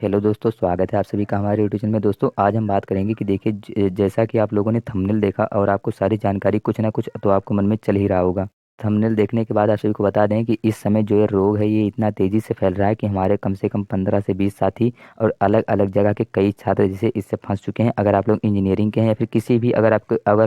Hello दोस्तों, स्वागत है आप सभी का हमारे यूट्यूब चैनल में। दोस्तों आज हम बात करेंगे कि देखिए जैसा कि आप लोगों ने थंबनेल देखा और आपको सारी जानकारी कुछ ना कुछ तो आपको मन में चल ही रहा होगा। थंबनेल देखने के बाद आप सभी को बता दें कि इस समय जो ये रोग है ये इतना तेज़ी से फैल रहा है कि हमारे कम से कम 15 से 20 साथी और अलग अलग जगह के कई छात्र जैसे इससे फंस चुके हैं। अगर आप लोग इंजीनियरिंग के हैं या फिर किसी भी अगर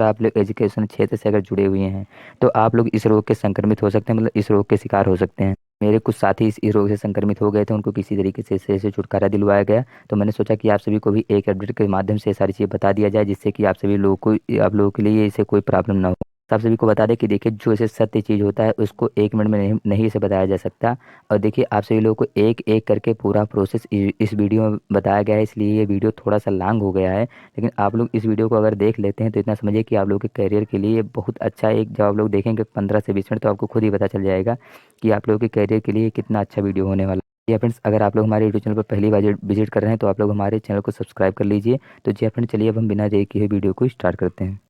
आप लोग एजुकेशन क्षेत्र से अगर जुड़े हुए हैं तो आप लोग इस रोग के संक्रमित हो सकते हैं, मतलब इस रोग के शिकार हो सकते हैं। मेरे कुछ साथी इस रोग से संक्रमित हो गए थे, उनको किसी तरीके से इससे छुटकारा दिलवाया गया। तो मैंने सोचा कि आप सभी को भी एक अपडेट के माध्यम से ये सारी चीज़ें बता दिया जाए, जिससे कि आप लोगों के लिए इसे कोई प्रॉब्लम ना हो। तो आप सभी को बता दें कि देखिए जो ऐसे सत्य चीज़ होता है उसको 1 मिनट में नहीं इसे बताया जा सकता। और देखिए आप सभी लोगों को एक एक करके पूरा प्रोसेस इस वीडियो में बताया गया है, इसलिए ये वीडियो थोड़ा सा लॉन्ग हो गया है। लेकिन आप लोग इस वीडियो को अगर देख लेते हैं तो इतना समझिए कि आप लोगों के करियर के लिए बहुत अच्छा है। एक जब आप लोग देखेंगे 15 से 20 मिनट तो आपको खुद ही पता चल जाएगा कि आप लोगों के करियर के लिए कितना अच्छा वीडियो होने वाला है। जी फ्रेंड्स, अगर आप लोग हमारे यूट्यूब चैनल पर पहली बार विजिट कर रहे हैं तो आप लोग हमारे चैनल को सब्सक्राइब कर लीजिए। तो जी फ्रेंड्स, चलिए अब हम बिना देरी किए वीडियो को स्टार्ट करते हैं।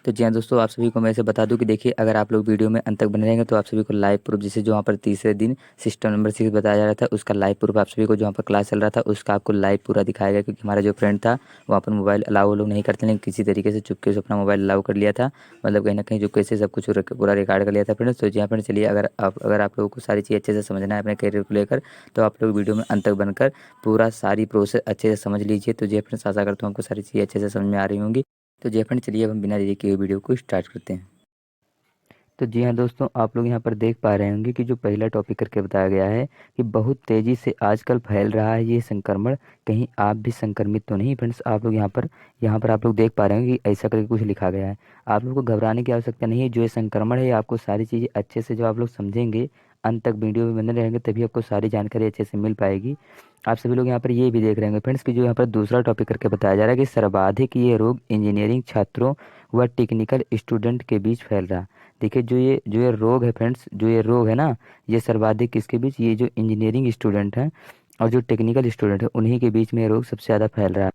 तो जी हाँ दोस्तों, आप सभी को मैं ऐसे बता दूं कि देखिए अगर आप लोग वीडियो में अंत तक बने रहेंगे तो आप सभी को लाइव प्रूफ, जैसे जो वहाँ पर तीसरे दिन सिस्टम नंबर 6 बताया जा रहा था उसका लाइव प्रूफ आप सभी को, जो वहाँ पर क्लास चल रहा था उसका आपको लाइव पूरा दिखाया गया। क्योंकि हमारा जो फ्रेंड था वहाँ पर मोबाइल अलाउ वो लोग नहीं करते, लेकिन किसी तरीके से चुपके से अपना मोबाइल अलाउ कर लिया था। मतलब कहीं ना कहीं चुपके से सब कुछ पूरा रिकॉर्ड कर लिया था फ्रेंड्स। तो जी हाँ फ्रेंड्स, चलिए अगर आप लोगों को सारी चीज़ अच्छे से समझना है अपने करियर को लेकर तो आप लोग वीडियो में अंत तक बनकर पूरा सारी प्रोसेस अच्छे से समझ लीजिए। तो जी फ्रेंड्स, आशा करता हूँ आपको सारी चीज़ें अच्छे से समझ में आ रही होंगी। तो जी फ्रेंड, चलिए अब हम बिना देरी किए वीडियो को स्टार्ट करते हैं। तो जी हाँ दोस्तों, आप लोग यहाँ पर देख पा रहे होंगे कि जो पहला टॉपिक करके बताया गया है कि बहुत तेज़ी से आजकल फैल रहा है ये संक्रमण। कहीं आप भी संक्रमित तो नहीं फ्रेंड्स? आप लोग यहाँ पर आप लोग देख पा रहे होंगे कि ऐसा करके कुछ लिखा गया है। आप लोग को घबराने की आवश्यकता नहीं है। जो ये संक्रमण है आपको सारी चीज़ें अच्छे से, जो आप लोग समझेंगे, अंत तक वीडियो में बने रहेंगे तभी आपको सारी जानकारी अच्छे से मिल पाएगी। आप सभी लोग यहाँ पर ये भी देख रहे होंगे फ्रेंड्स कि जो यहाँ पर दूसरा टॉपिक करके बताया जा रहा है कि सर्वाधिक ये रोग इंजीनियरिंग छात्रों व टेक्निकल स्टूडेंट के बीच फैल रहा। देखिए जो ये रोग है फ्रेंड्स, जो ये रोग है ना, ये सर्वाधिक किसके बीच? ये जो इंजीनियरिंग स्टूडेंट हैं और जो टेक्निकल स्टूडेंट है उन्हीं के बीच में ये रोग सबसे ज़्यादा फैल रहा है।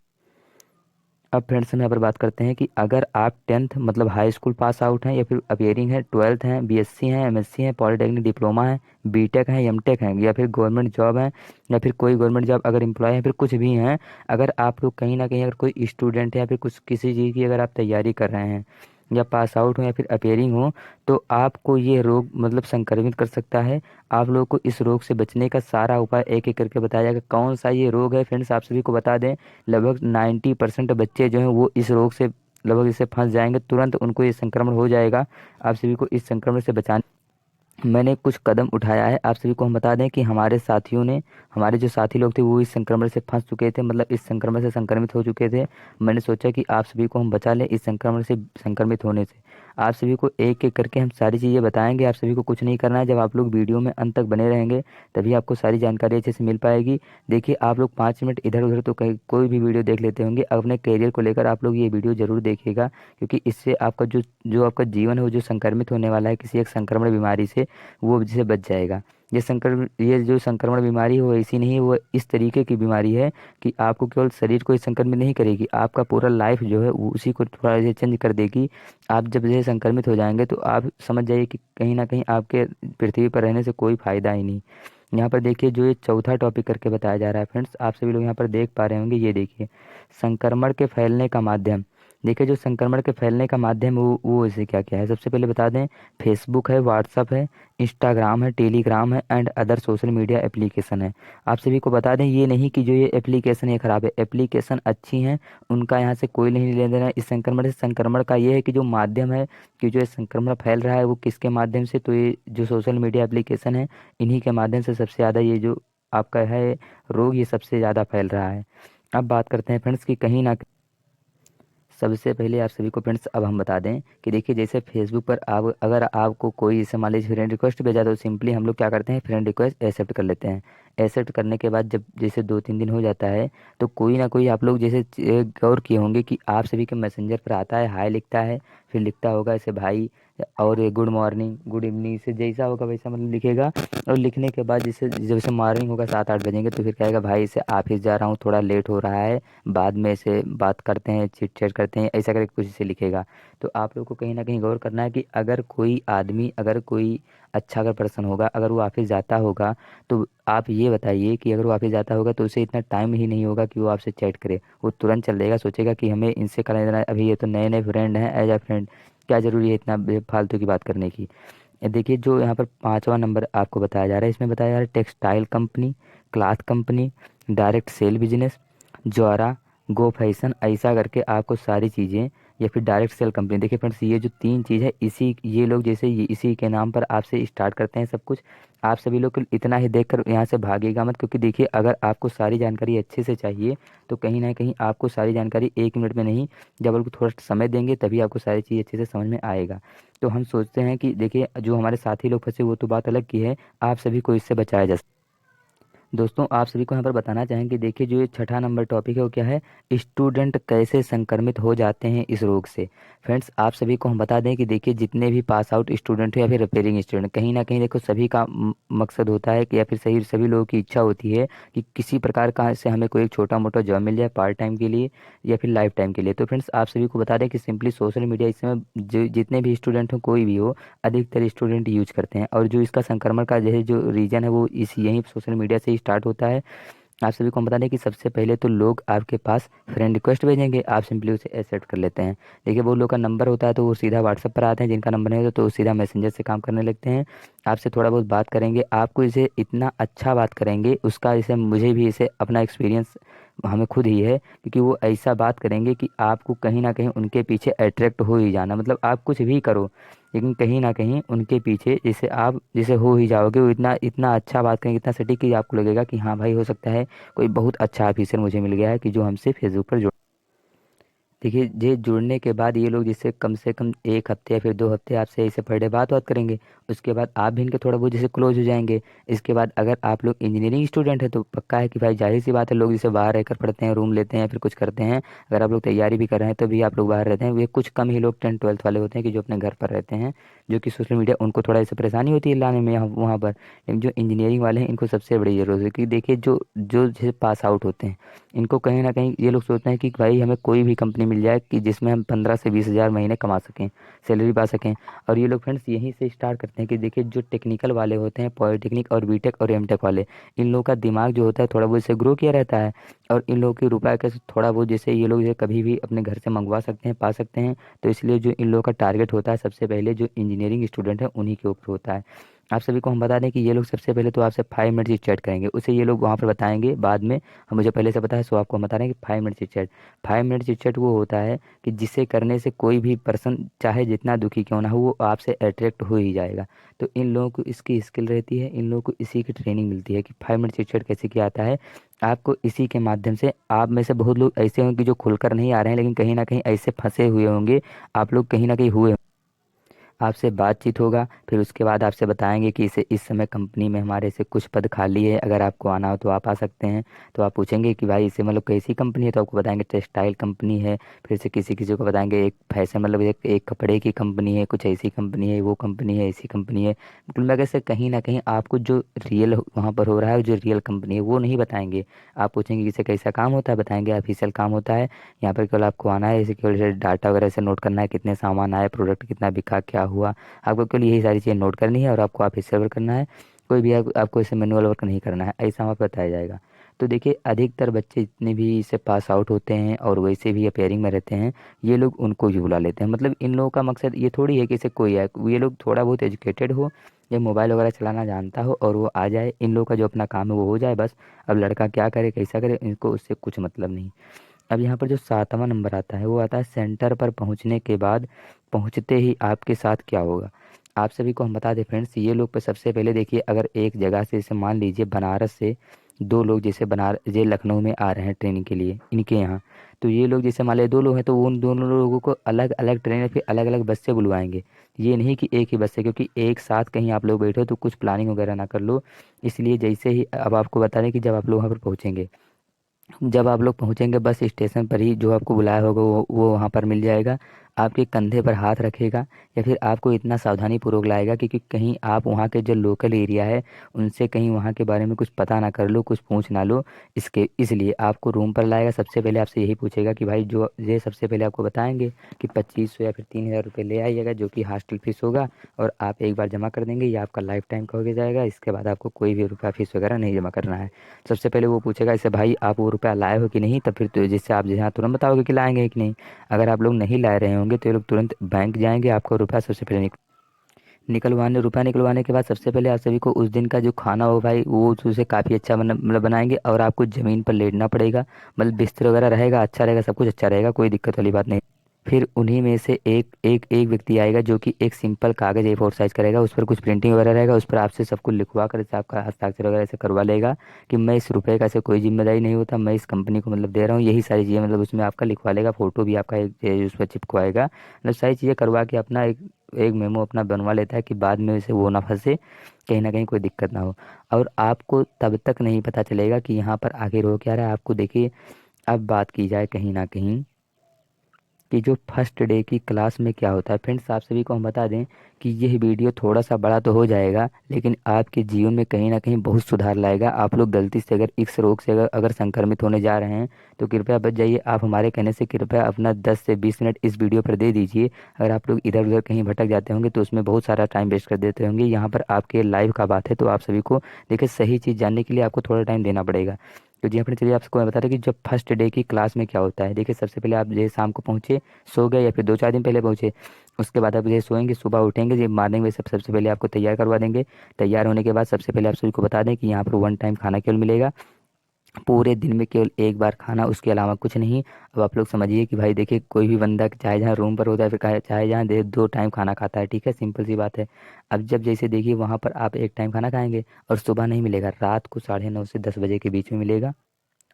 अब फ्रेंड्स हम यहाँ पर बात करते हैं कि अगर आप 10th मतलब हाई स्कूल पास आउट हैं या फिर अपियरिंग है, 12th हैं, बीएससी हैं, एमएससी हैं, पॉलिटेक्निक डिप्लोमा है, बीटेक हैं, एमटेक हैं, या फिर गवर्नमेंट जॉब है, या फिर कोई गवर्नमेंट जॉब अगर एम्प्लॉय है, फिर कुछ भी हैं। अगर आप लोग कहीं ना कहीं अगर कोई स्टूडेंट है या फिर कुछ किसी चीज़ की अगर आप तैयारी कर रहे हैं या पास आउट हो या फिर अपेयरिंग हो तो आपको ये रोग मतलब संक्रमित कर सकता है। आप लोगों को इस रोग से बचने का सारा उपाय एक एक करके बताया जाएगा। कौन सा ये रोग है फ्रेंड्स, आप सभी को बता दें, लगभग 90% बच्चे जो हैं वो इस रोग से लगभग इससे फंस जाएंगे, तुरंत उनको ये संक्रमण हो जाएगा। आप सभी को इस संक्रमण से बचाने मैंने कुछ कदम उठाया है। आप सभी को हम बता दें कि हमारे जो साथी लोग थे वो इस संक्रमण से फंस चुके थे, मतलब इस संक्रमण से संक्रमित हो चुके थे। मैंने सोचा कि आप सभी को हम बचा लें इस संक्रमण से संक्रमित होने से। आप सभी को एक एक करके हम सारी चीज़ें बताएंगे। आप सभी को कुछ नहीं करना है, जब आप लोग वीडियो में अंत तक बने रहेंगे तभी आपको सारी जानकारी अच्छे से मिल पाएगी। देखिए आप लोग 5 मिनट इधर उधर तो कहीं कोई भी वीडियो देख लेते होंगे, अपने करियर को लेकर आप लोग ये वीडियो जरूर देखिएगा। क्योंकि इससे आपका जो जो आपका जीवन है वो जो संक्रमित होने वाला है किसी एक संक्रमण बीमारी से, वो से बच जाएगा। ये जो संक्रमण बीमारी है वो ऐसी नहीं है, वो इस तरीके की बीमारी है कि आपको केवल शरीर को ही संक्रमित नहीं करेगी, आपका पूरा लाइफ जो है वो उसी को थोड़ा सा चेंज कर देगी। आप जब ये संक्रमित हो जाएंगे तो आप समझ जाइए कि कहीं ना कहीं आपके पृथ्वी पर रहने से कोई फायदा ही नहीं। यहाँ पर देखिए जो ये चौथा टॉपिक करके बताया जा रहा है फ्रेंड्स, आप सभी लोग यहाँ पर देख पा रहे होंगे, ये देखिए संक्रमण के फैलने का माध्यम। देखिए जो संक्रमण के फैलने का माध्यम है वो इसे क्या क्या है, सबसे पहले बता दें, फेसबुक है, व्हाट्सअप है, इंस्टाग्राम है, टेलीग्राम है and other social media application है। आप सभी को बता दें ये नहीं कि जो ये एप्लीकेशन है खराब है, एप्लीकेशन अच्छी हैं, उनका यहाँ से कोई नहीं लेना देना है इस संक्रमण से। संक्रमण का ये है कि जो माध्यम है कि जो ये संक्रमण फैल रहा है वो किसके माध्यम से, तो ये जो सोशल मीडिया एप्लीकेशन है इन्हीं के माध्यम से सबसे ज़्यादा ये जो आपका है रोग ये सबसे ज़्यादा फैल रहा है। अब बात करते हैं फ्रेंड्स कि कहीं ना सबसे पहले आप सभी को फ्रेंड्स अब हम बता दें कि देखिए जैसे फेसबुक पर आप अगर आपको कोई जैसे मान लीजिए फ्रेंड रिक्वेस्ट भेजा तो सिंपली हम लोग क्या करते हैं, फ्रेंड रिक्वेस्ट एक्सेप्ट कर लेते हैं। एक्सेप्ट करने के बाद जब जैसे 2-3 दिन हो जाता है तो कोई ना कोई आप लोग जैसे गौर किए होंगे कि आप सभी के मैसेंजर पर आता है, हाय लिखता है, फिर लिखता होगा ऐसे भाई और गुड मॉर्निंग गुड इवनिंग से जैसा होगा वैसा मतलब लिखेगा। और लिखने के बाद जैसे जैसे मॉर्निंग होगा 7-8 बजेंगे तो फिर कहेगा भाई इसे ऑफिस जा रहा हूँ, थोड़ा लेट हो रहा है, बाद में इसे बात करते हैं, चिट चैट करते हैं, ऐसा करके कुछ इसे लिखेगा। तो आप लोग को कहीं ना कहीं गौर करना है कि अगर कोई आदमी, अगर कोई अच्छा अगर पर्सन होगा, अगर वो ऑफिस जाता होगा, तो आप ये बताइए कि अगर वो ऑफिस जाता होगा तो उसे इतना टाइम ही नहीं होगा कि वो आपसे चैट करे। वो तुरंत चल देगा, सोचेगा कि हमें इनसे कर लेना है, अभी ये तो नए नए फ्रेंड हैं, एज अ फ्रेंड क्या ज़रूरी है इतना फालतू की बात करने की। ये देखिए जो यहाँ पर 5वां नंबर आपको बताया जा रहा है, इसमें बताया जा रहा है textile company, cloth company, direct sale business, ज्वारा, गो फैशन, ऐसा करके आपको सारी चीज़ें, या फिर डायरेक्ट सेल कंपनी। देखिए फ्रेंड्स ये जो 3 चीज़ है, इसी ये लोग जैसे ये इसी के नाम पर आपसे स्टार्ट करते हैं सब कुछ। आप सभी लोग को इतना ही देखकर यहाँ से भागेगा मत, क्योंकि देखिए अगर आपको सारी जानकारी अच्छे से चाहिए तो कहीं ना कहीं आपको सारी जानकारी 1 मिनट में नहीं, जब आपको थोड़ा समय देंगे तभी आपको सारी चीज़ अच्छे से समझ में आएगा। तो हम सोचते हैं कि देखिए जो हमारे साथी लोग फंसे वो तो बात अलग की है, आप सभी को इससे बचाया जा। दोस्तों आप सभी को यहाँ पर बताना चाहेंगे, देखिए जो ये छठा नंबर टॉपिक है वो क्या है, स्टूडेंट कैसे संक्रमित हो जाते हैं इस रोग से। फ्रेंड्स आप सभी को हम बता दें कि देखिए जितने भी पास आउट स्टूडेंट है या फिर रिपेयरिंग स्टूडेंट, कहीं ना कहीं देखो सभी का मकसद होता है कि, या फिर सही सभी लोगों की इच्छा होती है कि किसी प्रकार का से हमें कोई एक छोटा मोटा जॉब मिल जाए पार्ट टाइम के लिए या फिर लाइफ टाइम के लिए। तो फ्रेंड्स आप सभी को बता दें कि सिंपली सोशल मीडिया इस समय जो जितने भी स्टूडेंट हो कोई भी हो, अधिकतर स्टूडेंट यूज करते हैं। और जो इसका संक्रमण का जो रीजन है वो इस यही सोशल मीडिया से ही स्टार्ट होता है। आप सभी को हम बता दें कि सबसे पहले तो लोग आपके पास फ्रेंड रिक्वेस्ट भेजेंगे, आप सिंपली उसे एक्सेप्ट कर लेते हैं। देखिए वो लोग का नंबर होता है तो वो सीधा व्हाट्सएप पर आते हैं, जिनका नंबर नहीं होता तो वो सीधा मैसेंजर से काम करने लगते हैं। आपसे थोड़ा बहुत बात करेंगे, आपको इसे इतना अच्छा बात करेंगे उसका, इसे मुझे भी इसे अपना एक्सपीरियंस हमें खुद ही है, क्योंकि वो ऐसा बात करेंगे कि आपको कहीं ना कहीं उनके पीछे अट्रैक्ट हो ही जाना, मतलब आप कुछ भी करो लेकिन कहीं ना कहीं उनके पीछे जैसे आप जैसे हो ही जाओगे। वो इतना इतना अच्छा बात करेंगे, इतना सटीक कि आपको लगेगा कि हाँ भाई हो सकता है कोई बहुत अच्छा ऑफिसर मुझे मिल गया है कि जो हमसे फेसबुक पर जुड़। देखिए ये जुड़ने के बाद ये लोग जिससे कम से कम 1 हफ्ते या फिर 2 हफ्ते आपसे ऐसे पर डे बात करेंगे। उसके बाद आप भी इनके थोड़ा बहुत जैसे क्लोज हो जाएंगे। इसके बाद अगर आप लोग इंजीनियरिंग स्टूडेंट है तो पक्का है कि भाई जाहिर सी बात है लोग जिसे बाहर रहकर पढ़ते हैं, रूम लेते हैं या फिर कुछ करते हैं। अगर आप लोग तैयारी भी कर रहे हैं तो भी आप लोग बाहर रहते हैं। वे कुछ कम ही लोग 10th-12th वाले होते हैं कि जो अपने घर पर रहते हैं, जो कि सोशल मीडिया उनको थोड़ा ऐसे परेशानी होती है लाने में यहाँ वहाँ पर। लेकिन जो इंजीनियरिंग वाले हैं इनको सबसे बड़ी ज़रूरत है, क्योंकि देखिए जो जो जैसे पास आउट होते हैं इनको कहीं ना कहीं ये लोग सोचते हैं कि भाई हमें कोई भी कंपनी मिल जाए कि जिसमें हम 15 से 20 हज़ार महीने कमा सकें, सैलरी पा सकें। और ये लोग फ्रेंड्स यहीं से स्टार्ट करते हैं कि देखिए जो टेक्निकल वाले होते हैं, पॉलिटेक्निक और बीटेक और एमटेक वाले, इन लोगों का दिमाग जो होता है थोड़ा बहुत इसे ग्रो किया रहता है। और इन लोगों के रुपये का थोड़ा बहुत जैसे ये लोग जैसे कभी भी अपने घर से मंगवा सकते हैं, पा सकते हैं। तो इसलिए जो इन लोगों का टारगेट होता है सबसे पहले जो इंजीनियरिंग स्टूडेंट है उन्हीं के ऊपर होता है। आप सभी को हम बता दें कि ये लोग सबसे पहले तो आपसे 5 मिनट की चैट करेंगे, उसे ये लोग वहाँ पर बताएंगे बाद में। हम मुझे पहले से पता है सो आपको हम बता रहे हैं कि 5 minute chit chat, 5 minute chit chat वो होता है कि जिसे करने से कोई भी पर्सन चाहे जितना दुखी क्यों ना हो वो आपसे अट्रैक्ट हो ही जाएगा। तो इन लोगों को इसकी स्किल रहती है, इन लोगों को इसी की ट्रेनिंग मिलती है कि 5 मिनट चिट चैट कैसे किया जाता है। आपको इसी के माध्यम से, आप में से बहुत लोग ऐसे होंगे जो खुलकर नहीं आ रहे हैं लेकिन कहीं ना कहीं ऐसे फंसे हुए होंगे, आप लोग कहीं ना कहीं हुए। आपसे बातचीत होगा, फिर उसके बाद आपसे बताएंगे कि इसे इस समय कंपनी में हमारे से कुछ पद खाली है, अगर आपको आना हो तो आप आ सकते हैं। तो आप पूछेंगे कि भाई इसे मतलब कैसी कंपनी है, तो आपको बताएंगे टेक्सटाइल कंपनी है। फिर से किसी किसी को बताएंगे एक फैशन मतलब एक कपड़े की कंपनी है, कुछ ऐसी कंपनी है, वो कंपनी है, ऐसी कंपनी है। मतलब मैं कैसे कहीं ना कहीं आपको जो रियल वहाँ पर हो रहा है, जो रियल कंपनी है वो नहीं बताएंगे। आप पूछेंगे कि इसे कैसा काम होता है, बताएंगे ऑफिशियल काम होता है, यहाँ पर केवल आपको आना है, इसे केवल डाटा वगैरह से नोट करना है, कितने सामान आए, प्रोडक्ट कितना बिका, क्या हुआ। आपको केवल यही सारी चीज़ें नोट करनी है और आपको ऑफिस सर्वर करना है। कोई भी आपको इसे मैनुअल वर्क नहीं करना है, ऐसा वहाँ पर बताया जाएगा। तो देखिए अधिकतर बच्चे जितने भी इससे पास आउट होते हैं और वैसे भी अपेयरिंग में रहते हैं, ये लोग उनको ही बुला लेते हैं। मतलब इन लोगों का मकसद ये थोड़ी है कि इसे कोई आए, ये लोग थोड़ा बहुत एजुकेटेड हो या मोबाइल वगैरह चलाना जानता हो और वो आ जाए, इन लोगों का जो अपना काम है वो हो जाए बस। अब लड़का क्या करे कैसा करे इनको उससे कुछ मतलब नहीं। अब यहाँ पर जो 7वां नंबर आता है वो आता है सेंटर पर पहुँचने के बाद, पहुँचते ही आपके साथ क्या होगा। आप सभी को हम बता दें फ्रेंड्स, ये लोग पे सबसे पहले देखिए अगर एक जगह से जैसे मान लीजिए बनारस से दो लोग जैसे बनारस ये लखनऊ में आ रहे हैं ट्रेनिंग के लिए इनके यहाँ, तो ये लोग जैसे मान लीजिए 2 लोग हैं तो उन दोनों लोगों को अलग अलग ट्रेन या फिर अलग अलग बस से बुलवाएंगे। ये नहीं कि एक ही बस से, क्योंकि एक साथ कहीं आप लोग बैठो तो कुछ प्लानिंग वगैरह ना कर लो। इसलिए जैसे ही अब आपको बता दें कि जब आप लोग वहाँ पर पहुँचेंगे, जब आप लोग पहुंचेंगे बस स्टेशन पर ही जो आपको बुलाया होगा वो वहाँ पर मिल जाएगा। आपके कंधे पर हाथ रखेगा या फिर आपको इतना सावधानी पूर्वक लाएगा कि कहीं आप वहाँ के जो लोकल एरिया है उनसे कहीं वहाँ के बारे में कुछ पता ना कर लो, कुछ पूछ ना लो। इसके इसलिए आपको रूम पर लाएगा। सबसे पहले आपसे यही पूछेगा कि भाई जो ये सबसे पहले आपको बताएंगे कि 2500 या फिर 3000 रुपये ले आइएगा, जो कि हॉस्टल फीस होगा, और आप एक बार जमा कर देंगे, ये आपका लाइफ टाइम का हो जाएगा। इसके बाद आपको कोई भी रुपया फीस वगैरह नहीं जमा करना है। सबसे पहले वो पूछेगा इससे भाई आप वो रुपया लाए हो कि नहीं, तब फिर तो जिससे आप जहाँ तुरंत बताओगे कि लाएंगे कि नहीं। अगर आप लोग नहीं ला रहे होंगे तो ये लोग तुरंत बैंक जाएंगे, आपको रुपया सबसे पहले निकलवाने। रुपया निकलवाने के बाद सबसे पहले आप सभी को उस दिन का जो खाना हो भाई वो उसे काफ़ी अच्छा मतलब बनाएंगे, और आपको ज़मीन पर लेटना पड़ेगा। मतलब बिस्तर वगैरह रहेगा, अच्छा रहेगा, सब कुछ अच्छा रहेगा, कोई दिक्कत वाली बात नहीं। फिर उन्हीं में से एक एक एक व्यक्ति आएगा जो कि एक सिंपल कागज़ A4 साइज करेगा, उस पर कुछ प्रिंटिंग वगैरह रहेगा, उस पर आपसे सब कुछ लिखवा कर इसे आपका हस्ताक्षर वगैरह से करवा लेगा कि मैं इस रुपए का से कोई जिम्मेदारी नहीं होता, मैं इस कंपनी को मतलब दे रहा हूँ, यही सारी चीज़ें मतलब उसमें आपका लिखवा लेगा। फोटो भी आपका एक उस पर चिपकवाएगा, मतलब सारी चीज़ें करवा के अपना एक एक मेमो अपना बनवा लेता है कि बाद में उसे वो ना फंसे, कहीं ना कहीं कोई दिक्कत ना हो। और आपको तब तक नहीं पता चलेगा कि यहाँ पर आगे रो क्या रहा है आपको। देखिए, अब बात की जाए कहीं ना कहीं कि जो फर्स्ट डे की क्लास में क्या होता है। फ्रेंड्स, आप सभी को हम बता दें कि यह वीडियो थोड़ा सा बड़ा तो हो जाएगा, लेकिन आपके जीवन में कहीं ना कहीं बहुत सुधार लाएगा। आप लोग गलती से अगर इस रोग से अगर संक्रमित होने जा रहे हैं तो कृपया बच जाइए। आप हमारे कहने से कृपया अपना 10 से 20 मिनट इस वीडियो पर दे दीजिए। अगर आप लोग इधर उधर कहीं भटक जाते होंगे तो उसमें बहुत सारा टाइम वेस्ट कर देते होंगे। यहाँ पर आपके लाइव का बात है, तो आप सभी को देखिए सही चीज़ जानने के लिए आपको थोड़ा टाइम देना पड़ेगा। तो जी अपने चलिए आपको मैं बता रहा कि जब फर्स्ट डे की क्लास में क्या होता है। देखिए, सबसे पहले आप जैसे शाम को पहुँचे, सो गए या फिर 2-4 दिन पहले पहुँचे, उसके बाद आप जैसे सोएंगे, सुबह उठेंगे, जब मॉर्निंग में सबसे पहले आपको तैयार करवा देंगे। तैयार होने के बाद सबसे पहले आप सभी को बता दें कि यहाँ पर वन टाइम खाना केवल मिलेगा, पूरे दिन में केवल एक बार खाना, उसके अलावा कुछ नहीं। अब आप लोग समझिए कि भाई देखिए, कोई भी बंदा चाहे जहाँ रूम पर होता है, फिर चाहे जहाँ 2 टाइम खाना खाता है, ठीक है, सिंपल सी बात है। अब जब जैसे देखिए वहाँ पर आप एक टाइम खाना खाएंगे और सुबह नहीं मिलेगा, रात को 9:30 से 10 बजे के बीच में मिलेगा।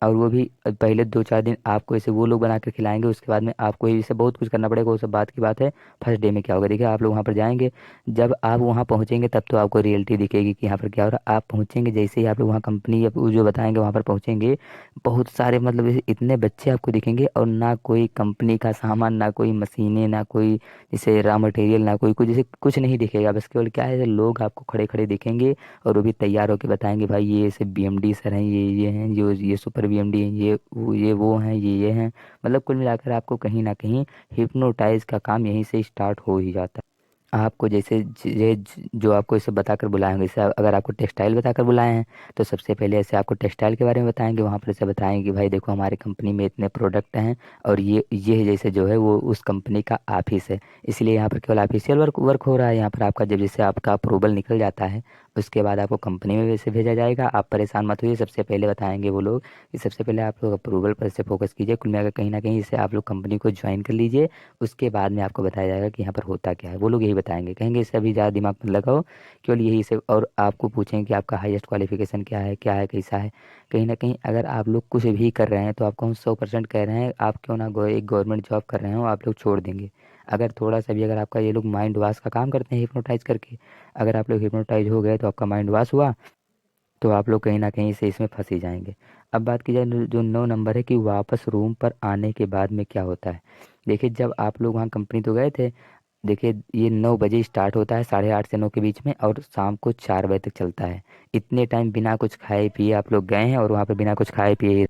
और वो भी पहले 2-4 दिन आपको ऐसे वो लोग बना कर खिलाएंगे, उसके बाद में आपको इसे बहुत कुछ करना पड़ेगा, वो सब बात की बात है। फर्स्ट डे में क्या होगा, देखिए आप लोग वहाँ पर जाएंगे, जब आप वहाँ पहुँचेंगे तब तो आपको रियलिटी दिखेगी कि यहाँ पर क्या हो रहा है। आप पहुँचेंगे जैसे ही आप लोग वहाँ कंपनी या वो जो बताएंगे वहाँ पर पहुँचेंगे, बहुत सारे मतलब जैसे इतने बच्चे आपको दिखेंगे, और ना कोई कंपनी का सामान, ना कोई मशीनें, ना कोई जैसे रॉ मटेरियल, ना कोई कुछ जैसे कुछ नहीं दिखेगा। बस केवल क्या है, लोग आपको खड़े खड़े दिखेंगे, और वो भी तैयार होकर बताएंगे भाई ये ऐसे BMD सर हैं, ये हैं, जो ये सुपर BMD हैं, ये वो हैं, ये हैं। मतलब कुल मिलाकर आपको कहीं ना कहीं हिप्नोटाइज का काम यहीं से स्टार्ट हो ही जाता है। आपको जैसे जो आपको इसे बताकर बुलाए होंगे, जैसे अगर आपको टेक्सटाइल बताकर बुलाए हैं तो सबसे पहले ऐसे आपको टेक्सटाइल के बारे में बताएंगे। वहाँ पर ऐसे बताएंगे कि भाई देखो हमारे कंपनी में इतने प्रोडक्ट हैं, और ये जैसे जो है वो उस कंपनी का ऑफिस है, इसलिए यहाँ पर केवल ऑफिशियल वर्क वर्क हो रहा है। यहाँ पर आपका जब जैसे आपका अप्रूवल निकल जाता है, उसके बाद आपको कंपनी में वैसे भेजा जाएगा। आप परेशान मत होइए, सबसे पहले बताएंगे वो लोग कि सबसे पहले आप लोग अप्रूवल पर से फोकस कीजिए। कुल मिलाकर कहीं ना कहीं इसे आप लोग कंपनी को ज्वाइन कर लीजिए, उसके बाद में आपको बताया जाएगा कि यहाँ पर होता क्या है। वो लोग यही बताएंगे, कहेंगे इससे अभी ज़्यादा दिमाग मत लगाओ, केवल यही से। और आपको पूछेंगे कि आपका हाईएस्ट क्वालिफिकेशन क्या है, क्या है, कैसा है। कहीं ना कहीं अगर आप लोग कुछ भी कर रहे हैं तो आपको हम 100% कह रहे हैं, आप क्यों ना एक गवर्नमेंट जॉब कर रहे हो, आप लोग छोड़ देंगे। अगर थोड़ा सा भी अगर आपका ये लोग माइंड वॉश का काम करते हैं हिप्नोटाइज करके, अगर आप लोग हिप्नोटाइज हो गए तो आपका माइंड वॉश हुआ, तो आप लोग कहीं ना कहीं से इसमें फंस ही जाएंगे। अब बात की जाए जो 9 नंबर है कि वापस रूम पर आने के बाद में क्या होता है। देखिए, जब आप लोग वहाँ कंपनी तो गए थे, देखिए ये 9 बजे स्टार्ट होता है, 8:30 से 9 के बीच में, और शाम को 4 बजे तक चलता है। इतने टाइम बिना कुछ खाए पिए आप लोग गए हैं, और वहाँ पर बिना कुछ खाए पिए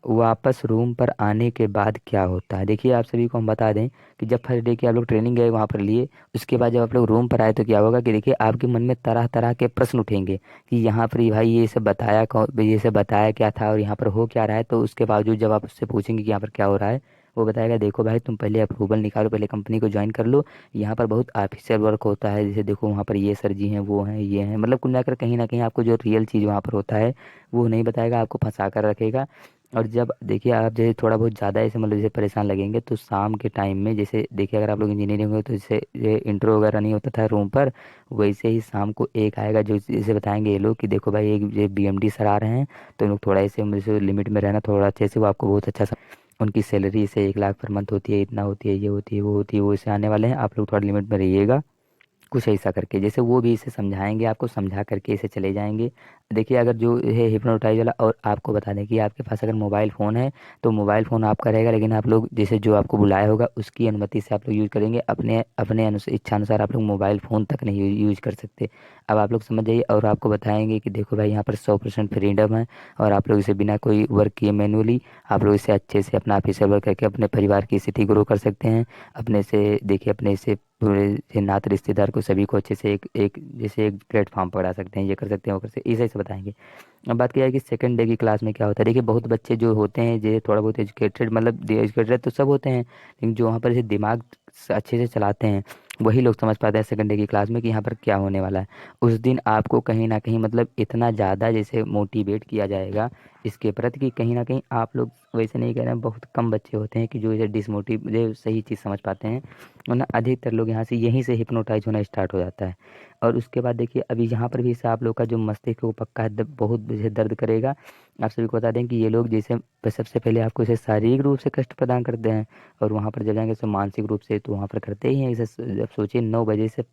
वापस रूम पर आने के बाद क्या होता है। देखिए, आप सभी को हम बता दें कि जब फर्स्ट डे की आप लोग ट्रेनिंग गए वहाँ पर लिए, उसके बाद जब आप लोग रूम पर आए तो क्या होगा कि देखिए आपके मन में तरह तरह के प्रश्न उठेंगे कि यहाँ पर भाई ये सब बताया कौन, ये सब बताया क्या था, और यहाँ पर हो क्या रहा है। तो उसके बावजूद जब आप उससे पूछेंगे कि यहाँ पर क्या हो रहा है, वो बताएगा देखो भाई तुम पहले अप्रूवल निकालो, पहले कंपनी को ज्वाइन कर लो, यहाँ पर बहुत ऑफिशियल वर्क होता है, जैसे देखो वहाँ पर ये सर जी हैं, वो हैं, ये हैं। मतलब कुल मिलाकर कहीं ना कहीं आपको जो रियल चीज़ वहाँ पर होता है वो नहीं बताएगा, आपको फंसा कर रखेगा। और जब देखिए आप जैसे थोड़ा बहुत ज़्यादा ऐसे मतलब जैसे परेशान लगेंगे तो शाम के टाइम में, जैसे देखिए अगर आप लोग इंजीनियरिंग हो तो जैसे ये इंट्रो वगैरह नहीं होता था रूम पर, वैसे ही शाम को एक आएगा जो जैसे बताएंगे ये लोग कि देखो भाई एक ये BMD सर आ रहे हैं, तो लोग थोड़ा ऐसे जैसे लिमिट में रहना, थोड़ा अच्छे से, वो आपको बहुत अच्छा सा उनकी सैलरी से 1 लाख पर मंथ होती है, इतना होती है, ये होती है, वो होती है, वो इसे आने वाले हैं, आप लोग थोड़ा लिमिट में रहिएगा। कुछ ऐसा करके जैसे वो भी इसे समझाएंगे, आपको समझा करके इसे चले जाएंगे। देखिए अगर जो है हिप्नोटाइज वाला, और आपको बता दें कि आपके पास अगर मोबाइल फ़ोन है तो मोबाइल फ़ोन आपका रहेगा, लेकिन आप लोग जैसे जो आपको बुलाया होगा उसकी अनुमति से आप लोग यूज़ करेंगे, अपने अपने इच्छा अनुसार आप लोग मोबाइल फ़ोन तक नहीं यूज़ कर सकते। अब आप लोग समझ जाइए, और आपको बताएंगे कि देखो भाई यहाँ पर 100% फ्रीडम है, और आप लोग इसे बिना कोई वर्क किए मैनुअली आप लोग इसे अच्छे से अपना ऑफिशियल वर्क करके अपने परिवार की स्थिति ग्रो कर सकते हैं। अपने से देखिए अपने से पूरे से नात रिश्तेदार को सभी को अच्छे से एक एक जैसे एक प्लेटफॉर्म पकड़ा सकते हैं, ये कर सकते हैं वो कर सकते हैं, इसे से बताएंगे। अब बात किया है कि सेकंड डे की क्लास में क्या होता है। देखिए बहुत बच्चे जो होते हैं जो थोड़ा बहुत एजुकेटेड, मतलब एजुकेटेड तो सब होते हैं, लेकिन जो वहाँ पर जैसे दिमाग अच्छे से चलाते हैं वही लोग समझ पाते हैं सेकंड डे की क्लास में कि यहाँ पर क्या होने वाला है। उस दिन आपको कहीं ना कहीं मतलब इतना ज़्यादा जैसे मोटिवेट किया जाएगा इसके प्रति कि कहीं ना कहीं आप लोग, वैसे नहीं कह रहे हैं, बहुत कम बच्चे होते हैं कि जो इसे डिसमोटिव जो सही चीज़ समझ पाते हैं, वरना अधिकतर लोग यहाँ से यहीं से हिप्नोटाइज होना स्टार्ट हो जाता है। और उसके बाद देखिए अभी यहाँ पर भी से आप लोग का जो मस्तिष्क है वो पक्का है, बहुत जैसे दर्द करेगा। आप सभी को बता दें कि ये लोग जैसे सबसे पहले आपको इसे शारीरिक रूप से कष्ट प्रदान करते हैं, और वहाँ पर जब जाएंगे तो मानसिक रूप से तो वहाँ पर करते ही हैं। जैसे जब सोचिए 9 बजे से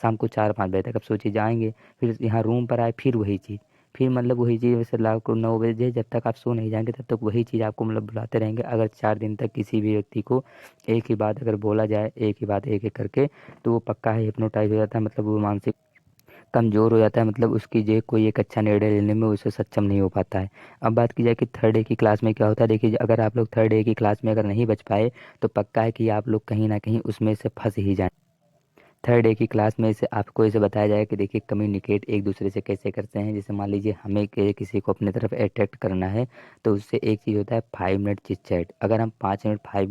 शाम को 4-5 बजे तक, अब सोचिए जाएंगे फिर यहाँ रूम पर आए फिर वही चीज़, फिर मतलब वही चीज़ वैसे रात को 9 बजे जब तक आप सो नहीं जाएंगे तब तक वही चीज़ आपको मतलब बुलाते रहेंगे। अगर 4 दिन तक किसी भी व्यक्ति को एक ही बात अगर बोला जाए, एक ही बात एक एक करके, तो वो पक्का है हिप्नोटाइज हो जाता है, मतलब वो मानसिक कमज़ोर हो जाता है, मतलब उसकी जो कोई एक अच्छा निर्णय लेने में उसे सक्षम नहीं हो पाता है। अब बात की जाए कि थर्ड डे की क्लास में क्या होता है। देखिए अगर आप लोग थर्ड डे की क्लास में अगर नहीं बच पाए तो पक्का है कि आप लोग कहीं ना कहीं उसमें से फंस ही जाएं। थर्ड डे की क्लास में से आपको इसे बताया जाएगा कि देखिए कम्युनिकेट एक दूसरे से कैसे करते हैं। जैसे मान लीजिए हमें किसी को अपने तरफ अट्रैक्ट करना है, तो उससे एक चीज़ होता है 5 मिनट चिट चैट। अगर हम 5 मिनट 5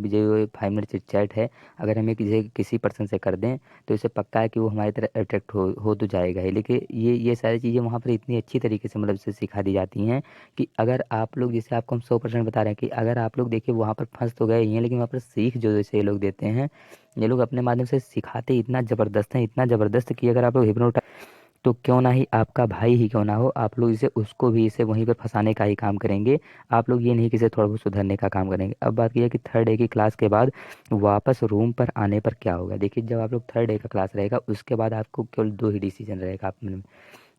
मिनट चिट चैट है, अगर हमें किसी पर्सन से कर दें तो इसे पक्का है कि वो हमारी तरफ अट्रैक्ट हो तो जाएगा ही। लेकिन ये सारी चीज़ें वहाँ पर इतनी अच्छी तरीके से मतलब से सिखा दी जाती हैं कि अगर आप लोग, जैसे आपको हम 100% बता रहे हैं कि अगर आप लोग देखिए वहाँ पर फंस तो गए ही हैं, लेकिन वहाँ पर सीख जो जैसे ये लोग देते हैं, ये लोग अपने माध्यम से सिखाते इतना ज़बरदस्त हैं, इतना ज़बरदस्त कि अगर आप लोग हिप्नोटाइज, तो क्यों ना ही आपका भाई ही क्यों ना हो, आप लोग इसे उसको भी इसे वहीं पर फंसाने का ही काम करेंगे। आप लोग ये नहीं कि इसे थोड़ा बहुत सुधरने का काम करेंगे। अब बात यह है कि थर्ड डे की क्लास के बाद वापस रूम पर आने पर क्या होगा। देखिए जब आप लोग थर्ड डे का क्लास रहेगा उसके बाद आपको केवल दो ही डिसीजन रहेगा आप में।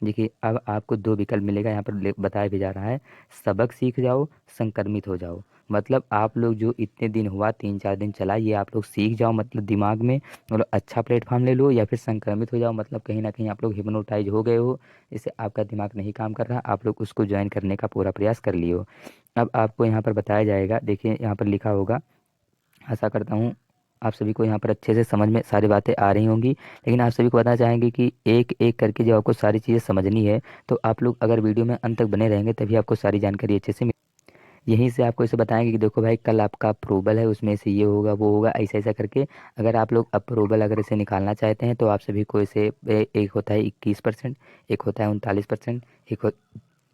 देखिए अब आपको दो विकल्प मिलेगा, यहाँ पर बताया भी जा रहा है, सबक सीख जाओ, संक्रमित हो जाओ। मतलब आप लोग जो इतने दिन हुआ 3-4 दिन चला ये आप लोग सीख जाओ, मतलब दिमाग में मतलब अच्छा प्लेटफॉर्म ले लो, या फिर संक्रमित हो जाओ, मतलब कहीं ना कहीं आप लोग हिप्नोटाइज हो गए हो, इससे आपका दिमाग नहीं काम कर रहा, आप लोग उसको ज्वाइन करने का पूरा प्रयास कर लिए हो। अब आपको यहाँ पर बताया जाएगा, देखिए यहाँ पर लिखा होगा, आशा करता हूँ आप सभी को यहाँ पर अच्छे से समझ में सारी बातें आ रही होंगी। लेकिन आप सभी को बताना चाहेंगे कि एक एक करके जब आपको सारी चीज़ें समझनी है तो आप लोग अगर वीडियो में अंत तक बने रहेंगे तभी आपको सारी जानकारी अच्छे से यहीं से आपको इसे बताएंगे कि देखो भाई कल आपका अप्रूवल है, उसमें से ये होगा वो होगा ऐसा ऐसा करके। अगर आप लोग अप्रूवल अगर इसे निकालना चाहते हैं तो आप सभी को इसे एक होता है 21%, एक होता है 39%,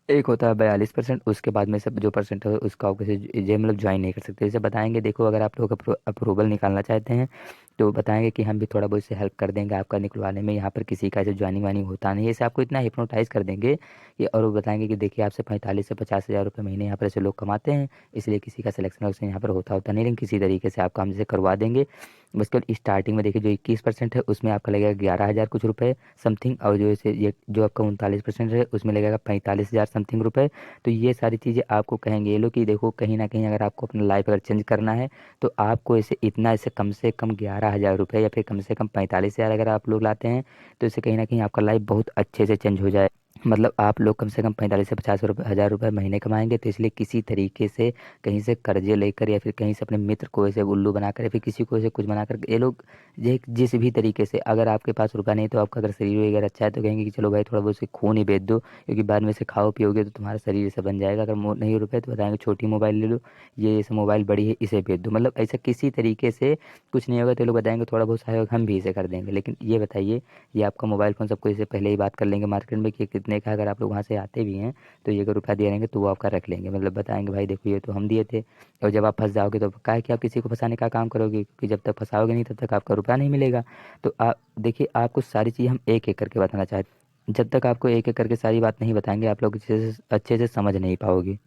एक होता है 42%। उसके बाद में सब जो परसेंट है उसका आप किसी जे मतलब ज्वाइन नहीं कर सकते। जैसे बताएंगे देखो अगर आप लोग अप्रूवल निकालना चाहते हैं तो बताएंगे कि हम भी थोड़ा बहुत से हेल्प कर देंगे आपका निकलवाने में, यहाँ पर किसी का ऐसे ज्वाइनिंग वाइनिंग होता नहीं है, ऐसे आपको इतना हिप्नोटाइज कर देंगे कि, और वो बताएंगे कि देखिए आपसे 45 से 50 हज़ार रुपये महीने यहाँ पर ऐसे लोग कमाते हैं, इसलिए किसी का सिलेक्शन वैक्शन यहाँ पर होता नहीं, लेकिन किसी तरीके से आपका हम जैसे करवा देंगे। बस केवल स्टार्टिंग में देखिए जो 21% है उसमें आपका लगेगा 11,000 कुछ रुपए समथिंग, और जो इसे ये जो आपका 39% है उसमें लगेगा 45,000 समथिंग रुपए। तो ये सारी चीज़ें आपको कहेंगे ये लोग कि देखो कहीं ना कहीं अगर आपको अपना लाइफ अगर चेंज करना है तो आपको इसे इतना, इसे कम से कम 11,000 रुपये या फिर कम से कम 45,000 अगर आप लोग लाते हैं तो इससे कहीं ना कहीं आपका लाइफ बहुत अच्छे से चेंज हो जाए। मतलब आप लोग कम से कम 45 से 50 हज़ार रुपये महीने कमाएंगे, तो इसलिए किसी तरीके से कहीं से कर्जे लेकर या फिर कहीं से अपने मित्र को ऐसे उल्लू बनाकर या फिर किसी को ऐसे कुछ बनाकर ये लोग जिस भी तरीके से, अगर आपके पास रुपया नहीं तो आपका अगर शरीर वगैरह अच्छा है तो कहेंगे कि चलो भाई थोड़ा बहुत से खून ही बेच दो, क्योंकि बाद में से खाओ पियोगे तो तुम्हारा शरीर ऐसा बन जाएगा। अगर नहीं रुपये तो बताएंगे छोटी मोबाइल ले लो, ये ऐसे मोबाइल बड़ी है इसे बेच दो, मतलब ऐसा किसी तरीके से कुछ नहीं होगा तो ये लोग बताएंगे थोड़ा बहुत सहयोग हम भी इसे कर देंगे। लेकिन ये बताइए, ये आपका मोबाइल फ़ोन सबको इसे पहले ही बात कर लेंगे मार्केट में कि कितने का, अगर आप लोग वहाँ से आते भी हैं तो ये अगर रुपया दे रहेंगे तो वो आपका रख लेंगे, मतलब बताएंगे भाई देखो ये तो हम दिए थे। और जब आप फंस जाओगे तो क्या है कि आप किसी को फंसाने का काम करोगे, क्योंकि जब तक फंसाओगे नहीं तब तक आपका रुपया नहीं मिलेगा। तो आप देखिए आपको सारी चीज़ हम एक एक करके बताना चाहते हैं, जब तक आपको एक एक करके सारी बात नहीं बताएंगे आप लोग अच्छे से समझ नहीं पाओगे।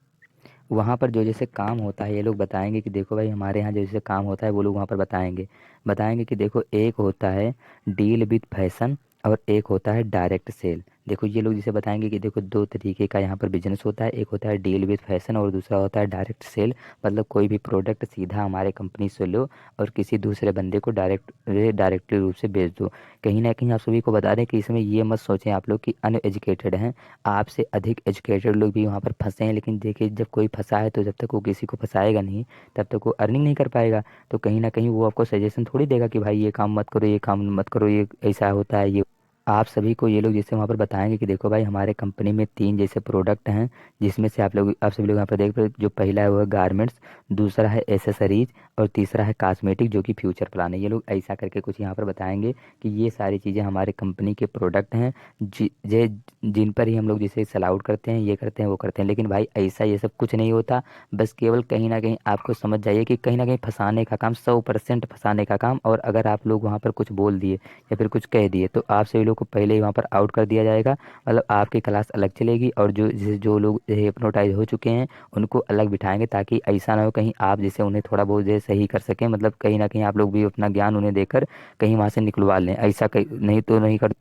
वहाँ पर जो जैसे काम होता है ये लोग बताएंगे कि देखो भाई हमारे यहाँ जैसे काम होता है वो लोग वहाँ पर बताएंगे बताएंगे कि देखो एक होता है डील विद फैशन और एक होता है डायरेक्ट सेल। देखो ये लोग जिसे बताएंगे कि देखो दो तरीके का यहाँ पर बिजनेस होता है, एक होता है डील विद फैशन और दूसरा होता है डायरेक्ट सेल। मतलब कोई भी प्रोडक्ट सीधा हमारे कंपनी से लो और किसी दूसरे बंदे को डायरेक्टली रूप से बेच दो। कहीं ना कहीं आप सभी को बता दें कि इसमें ये मत सोचें आप लोग कि अनएजुकेटेड हैं, आपसे अधिक एजुकेटेड लोग भी वहाँ पर फंसे हैं। लेकिन देखिए जब कोई फंसा है तो जब तक वो किसी को फंसाएगा नहीं तब तक वो अर्निंग नहीं कर पाएगा। तो कहीं ना कहीं वो आपको सजेशन थोड़ी देगा कि भाई ये काम मत करो, ये काम मत करो, ये ऐसा होता है ये। आप सभी को ये लोग जैसे वहाँ पर बताएंगे कि देखो भाई हमारे कंपनी में तीन जैसे प्रोडक्ट हैं, जिसमें से आप सभी लोग यहाँ पर देख रहे हो। जो पहला है वो है गारमेंट्स, दूसरा है एसेसरीज और तीसरा है कॉस्मेटिक जो कि फ्यूचर प्लान है। ये लोग ऐसा करके कुछ यहाँ पर बताएंगे कि ये सारी चीज़ें हमारे कंपनी के प्रोडक्ट हैं जिन पर ही हम लोग जैसे सेल आउट करते हैं, ये करते हैं वो करते हैं। लेकिन भाई ऐसा ये सब कुछ नहीं होता। बस केवल कहीं ना कहीं आपको समझ जाइए कि कहीं ना कहीं फंसाने का काम, 100% फंसाने का काम। और अगर आप लोग वहाँ पर कुछ बोल दिए या फिर कुछ कह दिए तो आप सभी लोग को पहले ही वहाँ पर आउट कर दिया जाएगा। मतलब आपकी क्लास अलग चलेगी और जो लोग हिप्नोटाइज हो चुके हैं उनको अलग बिठाएंगे, ताकि ऐसा ना हो कहीं आप जैसे उन्हें थोड़ा बहुत जैसे सही कर सकें। मतलब कहीं ना कहीं आप लोग भी अपना ज्ञान उन्हें देकर कहीं वहाँ से निकलवा लें, ऐसा कहीं नहीं तो नहीं कर।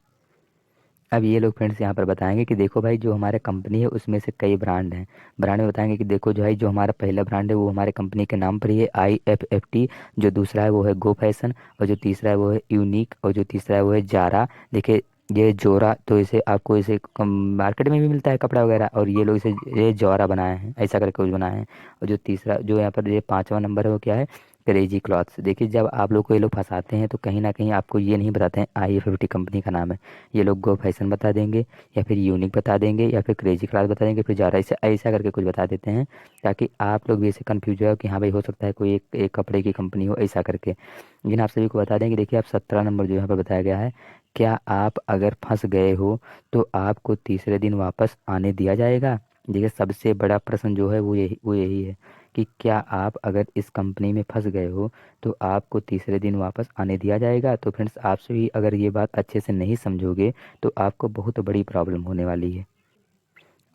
अब ये लोग फ्रेंड्स यहाँ पर बताएंगे कि देखो भाई जो हमारे कंपनी है उसमें से कई ब्रांड हैं। ब्रांड में बताएंगे कि देखो जो है जो हमारा पहला ब्रांड है वो हमारे कंपनी के नाम पर ही है, IFFT। जो दूसरा है वो है गो फैशन और जो तीसरा है वो है यूनिक और जो तीसरा है वो है जारा। देखिए ये जोरा तो इसे आपको इसे मार्केट में भी मिलता है कपड़ा वगैरह, और ये लोग इसे ये जोरा बनाए हैं, ऐसा करके कुछ बनाए हैं। और जो तीसरा जो यहाँ पर ये पांचवा नंबर है वो क्या है, क्रेजी क्लॉथ्स। देखिए जब आप लोग को ये लोग फंसाते हैं तो कहीं ना कहीं आपको ये नहीं बताते हैं IFFT कंपनी का नाम है। ये लोग गो फैशन बता देंगे या फिर यूनिक बता देंगे या फिर क्रेजी क्लास बता देंगे, फिर जारा, ऐसे ऐसा करके कुछ बता देते हैं ताकि आप लोग भी ऐसे कन्फ्यूज हो कि हाँ भाई हो सकता है कोई एक कपड़े की कंपनी हो, ऐसा करके। लेकिन आप सभी को बता दें कि देखिए आप 17 नंबर जो यहाँ पर बताया गया है, क्या आप अगर फंस गए हो तो आपको तीसरे दिन वापस आने दिया जाएगा। देखिए सबसे बड़ा प्रश्न जो है वो यही है कि क्या आप अगर इस कंपनी में फंस गए हो तो आपको तीसरे दिन वापस आने दिया जाएगा। तो फ्रेंड्स आपसे भी अगर ये बात अच्छे से नहीं समझोगे तो आपको बहुत बड़ी प्रॉब्लम होने वाली है।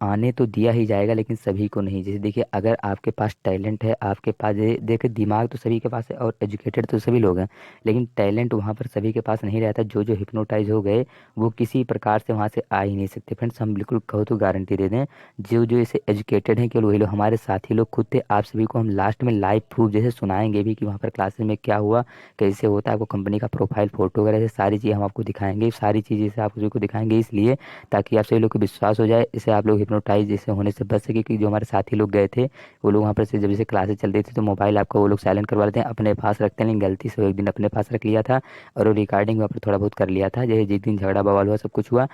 आने तो दिया ही जाएगा लेकिन सभी को नहीं। जैसे देखिए अगर आपके पास टैलेंट है, आपके पास देखिए दिमाग तो सभी के पास है और एजुकेटेड तो सभी लोग हैं, लेकिन टैलेंट वहाँ पर सभी के पास नहीं रहता। जो जो हिप्नोटाइज हो गए वो किसी प्रकार से वहाँ से आ ही नहीं सकते। फ्रेंड्स हम बिल्कुल कहो तो गारंटी दे दें, जो जो इसे एजुकेटेड हैं केवल वही लोग, हमारे साथी लोग खुद थे। आप सभी को हम लास्ट में लाइव प्रूफ जैसे सुनाएंगे भी कि वहाँ पर क्लासेस में क्या हुआ, कैसे होता है। आपको कंपनी का प्रोफाइल फोटो वगैरह से सारी चीज़ हम आपको दिखाएंगे, सारी चीज़ें से आप सभी को दिखाएंगे, इसलिए ताकि आप सभी लोग को विश्वास हो जाए, इससे आप लोग हिप्नोटाइज जैसे होने से बच सके। कि जो हमारे साथी लोग गए थे वो लोग वहाँ पर से जब जैसे क्लासेस चल रही थी तो मोबाइल आपका वो लोग साइलेंट करवा लेते हैं, अपने पास रखते हैं। लेकिन गलती से वो एक दिन अपने पास रख लिया था और वो रिकॉर्डिंग वहाँ पर थोड़ा बहुत कर लिया था। जैसे जिस दिन झगड़ा बवाल हुआ सब कुछ हुआ।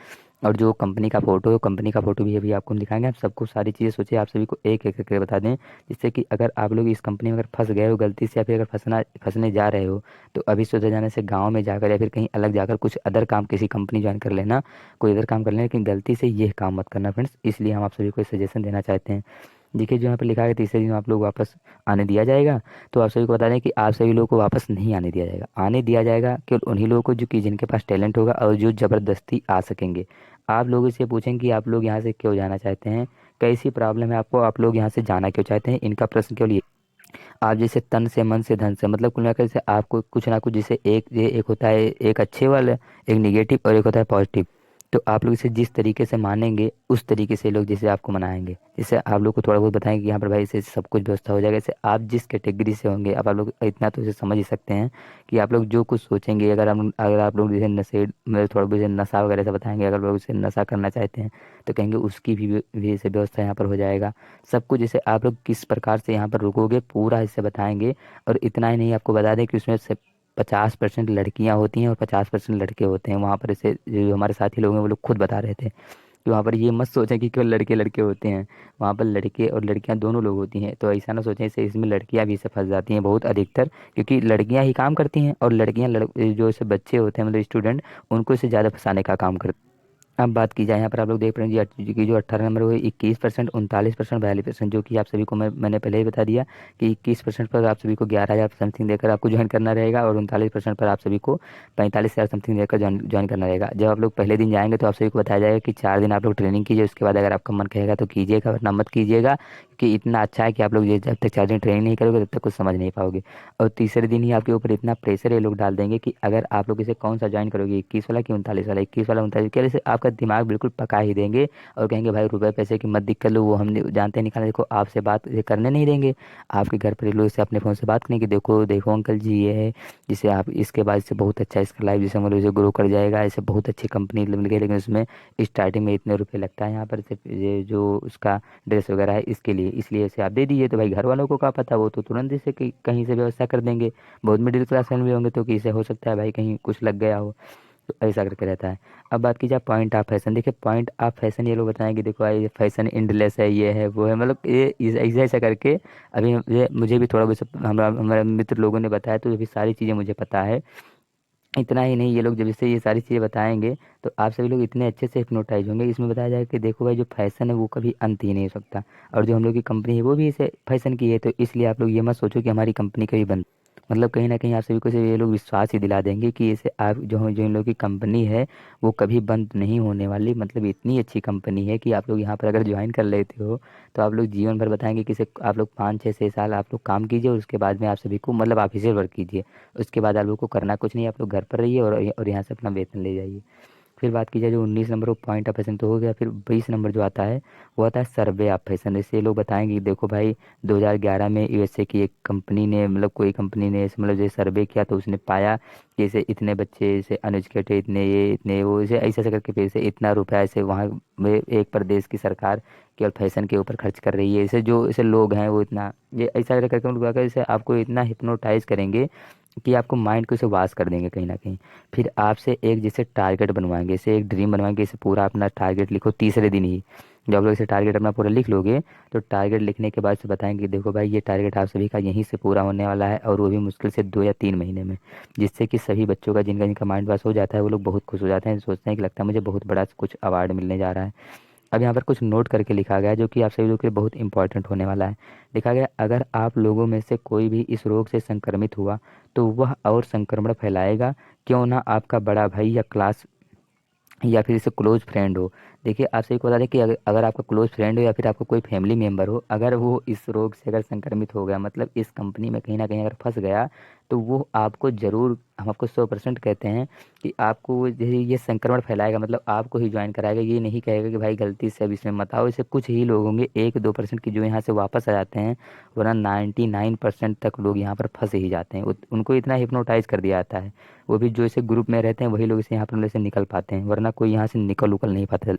और जो कंपनी का फोटो है, कंपनी का फोटो भी अभी आपको हम दिखाएंगे। आप सबको सारी चीज़ें सोचिए, आप सभी को एक एक करके बता दें, जिससे कि अगर आप लोग इस कंपनी में अगर फंस गए हो गलती से या फिर अगर फंसने जा रहे हो तो अभी सुधर जाने से गाँव में जाकर या फिर कहीं अलग जाकर कुछ अदर काम, किसी कंपनी ज्वाइन कर लेना, कोई अदर काम कर लेना, लेकिन गलती से ये काम मत करना फ्रेंड्स। इसलिए हम आप सभी को सजेशन देना चाहते हैं। देखिए जो यहाँ पर लिखा है तीसरे दिन आप लोग वापस आने दिया जाएगा, तो आप सभी को बता दें कि आप सभी लोगों को वापस नहीं आने दिया जाएगा। आने दिया जाएगा केवल उन्हीं लोगों को जो कि जिनके पास टैलेंट होगा और जो ज़बरदस्ती आ सकेंगे। आप लोगों से पूछें कि आप लोग यहाँ से क्यों जाना चाहते हैं, कैसी प्रॉब्लम है आपको, आप लोग यहाँ से जाना क्यों चाहते हैं। इनका प्रश्न केवल ये, आप जैसे तन से मन से धन से, मतलब कुल मिलाकर जैसे आपको कुछ ना कुछ, जैसे एक होता है एक अच्छे वाला, एक निगेटिव और एक होता है पॉजिटिव। तो आप लोग इसे जिस तरीके से मानेंगे उस तरीके से लोग जैसे आपको मनाएंगे। जैसे आप लोग को थोड़ा बहुत बताएंगे कि यहाँ पर भाई से सब कुछ व्यवस्था हो जाएगा। जैसे आप जिस कैटेगरी से होंगे, अब आप लोग इतना तो इसे समझ ही सकते हैं कि आप लोग जो कुछ सोचेंगे, अगर आप लोग जैसे नशे मतलब थोड़ा बहुत जैसे नशा वगैरह से बताएंगे, अगर लोग इसे नशा करना चाहते हैं तो कहेंगे उसकी भी से व्यवस्था यहाँ पर हो जाएगा। सब कुछ जैसे आप लोग किस प्रकार से यहाँ पर रुकोगे पूरा इससे बताएंगे। और इतना ही नहीं, आपको बता दें कि उसमें से 50% लड़कियां होती हैं और 50% लड़के होते हैं वहाँ पर। इसे जो हमारे साथी लोग हैं वो लोग खुद बता रहे थे कि वहाँ पर ये मत सोचें कि केवल लड़के लड़के होते हैं, वहाँ पर लड़के और लड़कियां दोनों लोग होती हैं। तो ऐसा ना सोचें, इससे इसमें लड़कियां भी इसे फंस जाती हैं बहुत अधिकतर, क्योंकि लड़कियां ही काम करती हैं और जो इसे बच्चे होते हैं मतलब स्टूडेंट, उनको इसे ज़्यादा फंसाने का काम करते हैं। अब बात की जाए यहाँ पर आप लोग देख रहे हैं जी की जो 18 नंबर वो 21%, 39%, 42%, जो कि आप सभी को मैंने पहले ही बता दिया कि 21% पर आप सभी को 11,000 समथिंग देकर आपको ज्वाइन करना रहेगा और 39% पर आप सभी को 45,000 समथिंग देकर ज्वाइन करना रहेगा। जब आप लोग पहले दिन जाएंगे तो आप सभी को बताया जाएगा कि 4 दिन आप लोग ट्रेनिंग कीजिए, उसके बाद अगर आपका मन कहेगा तो कीजिएगा वरना मत कीजिएगा, क्योंकि इतना अच्छा है कि आप लोग ये जब तक 4 दिन ट्रेनिंग नहीं करोगे तब तक कुछ समझ नहीं पाओगे। और तीसरे दिन ही आपके ऊपर इतना प्रेशर ये लोग डाल देंगे कि अगर आप लोग इसे कौन सा ज्वाइन करोगे, 21 वाला कि 39 वाला, 21 वाला 39, क्या जैसे आपका दिमाग बिल्कुल पका ही देंगे और कहेंगे भाई रुपए पैसे की मत दिक्कत लो, वो हम जानते हैं निकालना। देखो आपसे बात ये करने नहीं देंगे, आपके घर पर लोग से अपने फ़ोन से बात करेंगे, देखो देखो अंकल जी ये है, जिसे आप इसके बाद से बहुत अच्छा इसका लाइफ जैसे मतलब इसे ग्रो कर जाएगा, ऐसे बहुत अच्छी कंपनी मिल गई, लेकिन उसमें स्टार्टिंग में इतने रुपए लगता है यहाँ पर सिर्फ ये जो उसका ड्रेस वगैरह है इसके लिए, इसलिए इसे आप दे दीजिए। तो भाई घर वालों को क्या पता, वो तो तुरंत इसे कहीं से व्यवस्था कर देंगे। बहुत मिडिल क्लास फैमिली होंगे तो कि इसे हो सकता है भाई कहीं कुछ लग गया हो, तो ऐसा करके रहता है। अब बात की जाए पॉइंट ऑफ फैशन, देखिए पॉइंट ऑफ फैशन ये लोग बताएंगे देखो भाई फैशन इंडलेस है, ये है वो है, मतलब ये ऐसा ऐसा करके। अभी ये मुझे भी थोड़ा बहुत हमारा हमारे मित्र लोगों ने बताया, तो ये सारी चीज़ें मुझे पता है। इतना ही नहीं, ये लोग जब से ये सारी चीज़ें बताएंगे तो आप सभी लोग इतने अच्छे से हिप्नोटाइज होंगे। इसमें बताया जाए कि देखो भाई जो फैशन है वो कभी अंत ही नहीं हो सकता, और जो हम लोग की कंपनी है वो भी इसे फैशन की है, तो इसलिए आप लोग ये मत सोचो कि हमारी कंपनी कभी बंद, मतलब कहीं ना कहीं आप सभी को से ये लोग विश्वास ही दिला देंगे कि इसे आप जो इन लोग की कंपनी है वो कभी बंद नहीं होने वाली। मतलब इतनी अच्छी कंपनी है कि आप लोग यहाँ पर अगर ज्वाइन कर लेते हो तो आप लोग जीवन भर बताएंगे कि इसे आप लोग 5 6 6 साल आप लोग काम कीजिए और उसके बाद में आप सभी को मतलब ऑफिशियल वर्क कीजिए। उसके बाद आप लोग को करना कुछ नहीं, आप लोग घर पर रहिए और यहाँ से अपना वेतन ले जाइए। फिर बात की जाए जो 19 नंबर वो पॉइंट ऑफ फैशन तो हो गया, फिर 20 नंबर जो आता है वो आता है सर्वे ऑफ फैशन। जैसे ये लोग बताएंगे कि देखो भाई 2011 में यूएसए की एक कंपनी ने मतलब कोई कंपनी ने ऐसे मतलब जैसे सर्वे किया तो उसने पाया कि ऐसे इतने बच्चे ऐसे अनएजुकेटेड, इतने ये इतने वो, ऐसे ऐसे ऐसे करके पैसे इतना रुपया ऐसे वहाँ में एक प्रदेश की सरकार केवल फैशन के ऊपर खर्च कर रही है। ऐसे जो ऐसे लोग हैं वो इतना ये ऐसा करके उनको अगर जैसे आपको इतना हिप्नोटाइज करेंगे कि आपको माइंड को इसे वाश कर देंगे कहीं ना कहीं। फिर आपसे एक जैसे टारगेट बनवाएंगे, इसे एक ड्रीम बनवाएंगे, इसे पूरा अपना टारगेट लिखो तीसरे दिन ही। जब आप लोग इसे टारगेट अपना पूरा लिख लोगे तो टारगेट लिखने के बाद से बताएंगे देखो भाई ये टारगेट आप सभी का यहीं से पूरा होने वाला है, और वो भी मुश्किल से 2 या 3 महीने में। जिससे कि सभी बच्चों का जिनका जिनका माइंड वॉश हो जाता है वो लोग बहुत खुश हो जाते हैं, सोचते हैं कि लगता है मुझे बहुत बड़ा कुछ अवार्ड मिलने जा रहा है। अब यहाँ पर कुछ नोट करके लिखा गया है जो कि आप सभी लोगों के लिए बहुत इंपॉर्टेंट होने वाला है। लिखा गया अगर आप लोगों में से कोई भी इस रोग से संक्रमित हुआ तो वह और संक्रमण फैलाएगा, क्यों ना आपका बड़ा भाई या क्लास या फिर इससे क्लोज फ्रेंड हो। देखिए आप सही को बता दें कि अगर आपका क्लोज फ्रेंड हो या फिर आपका कोई फैमिली मेम्बर हो, अगर वो इस रोग से अगर संक्रमित हो गया मतलब इस कंपनी में कहीं ना कहीं अगर फंस गया, तो वो आपको ज़रूर, हम आपको 100% कहते हैं कि आपको वो ये संक्रमण फैलाएगा, मतलब आपको ही ज्वाइन कराएगा। ये नहीं कहेगा कि भाई गलती से अब इसमें मत आओ। इससे कुछ ही लोग होंगे 1 2% की जो यहाँ से वापस आ जाते हैं, वरना 99% तक लोग यहाँ पर फंस ही जाते हैं। उनको इतना हिप्नोटाइज कर दिया जाता है, वो भी जो इसे ग्रुप में रहते हैं वही लोग इसे यहाँ पर से निकल पाते हैं, वरना कोई यहाँ से निकल उकल नहीं पाता।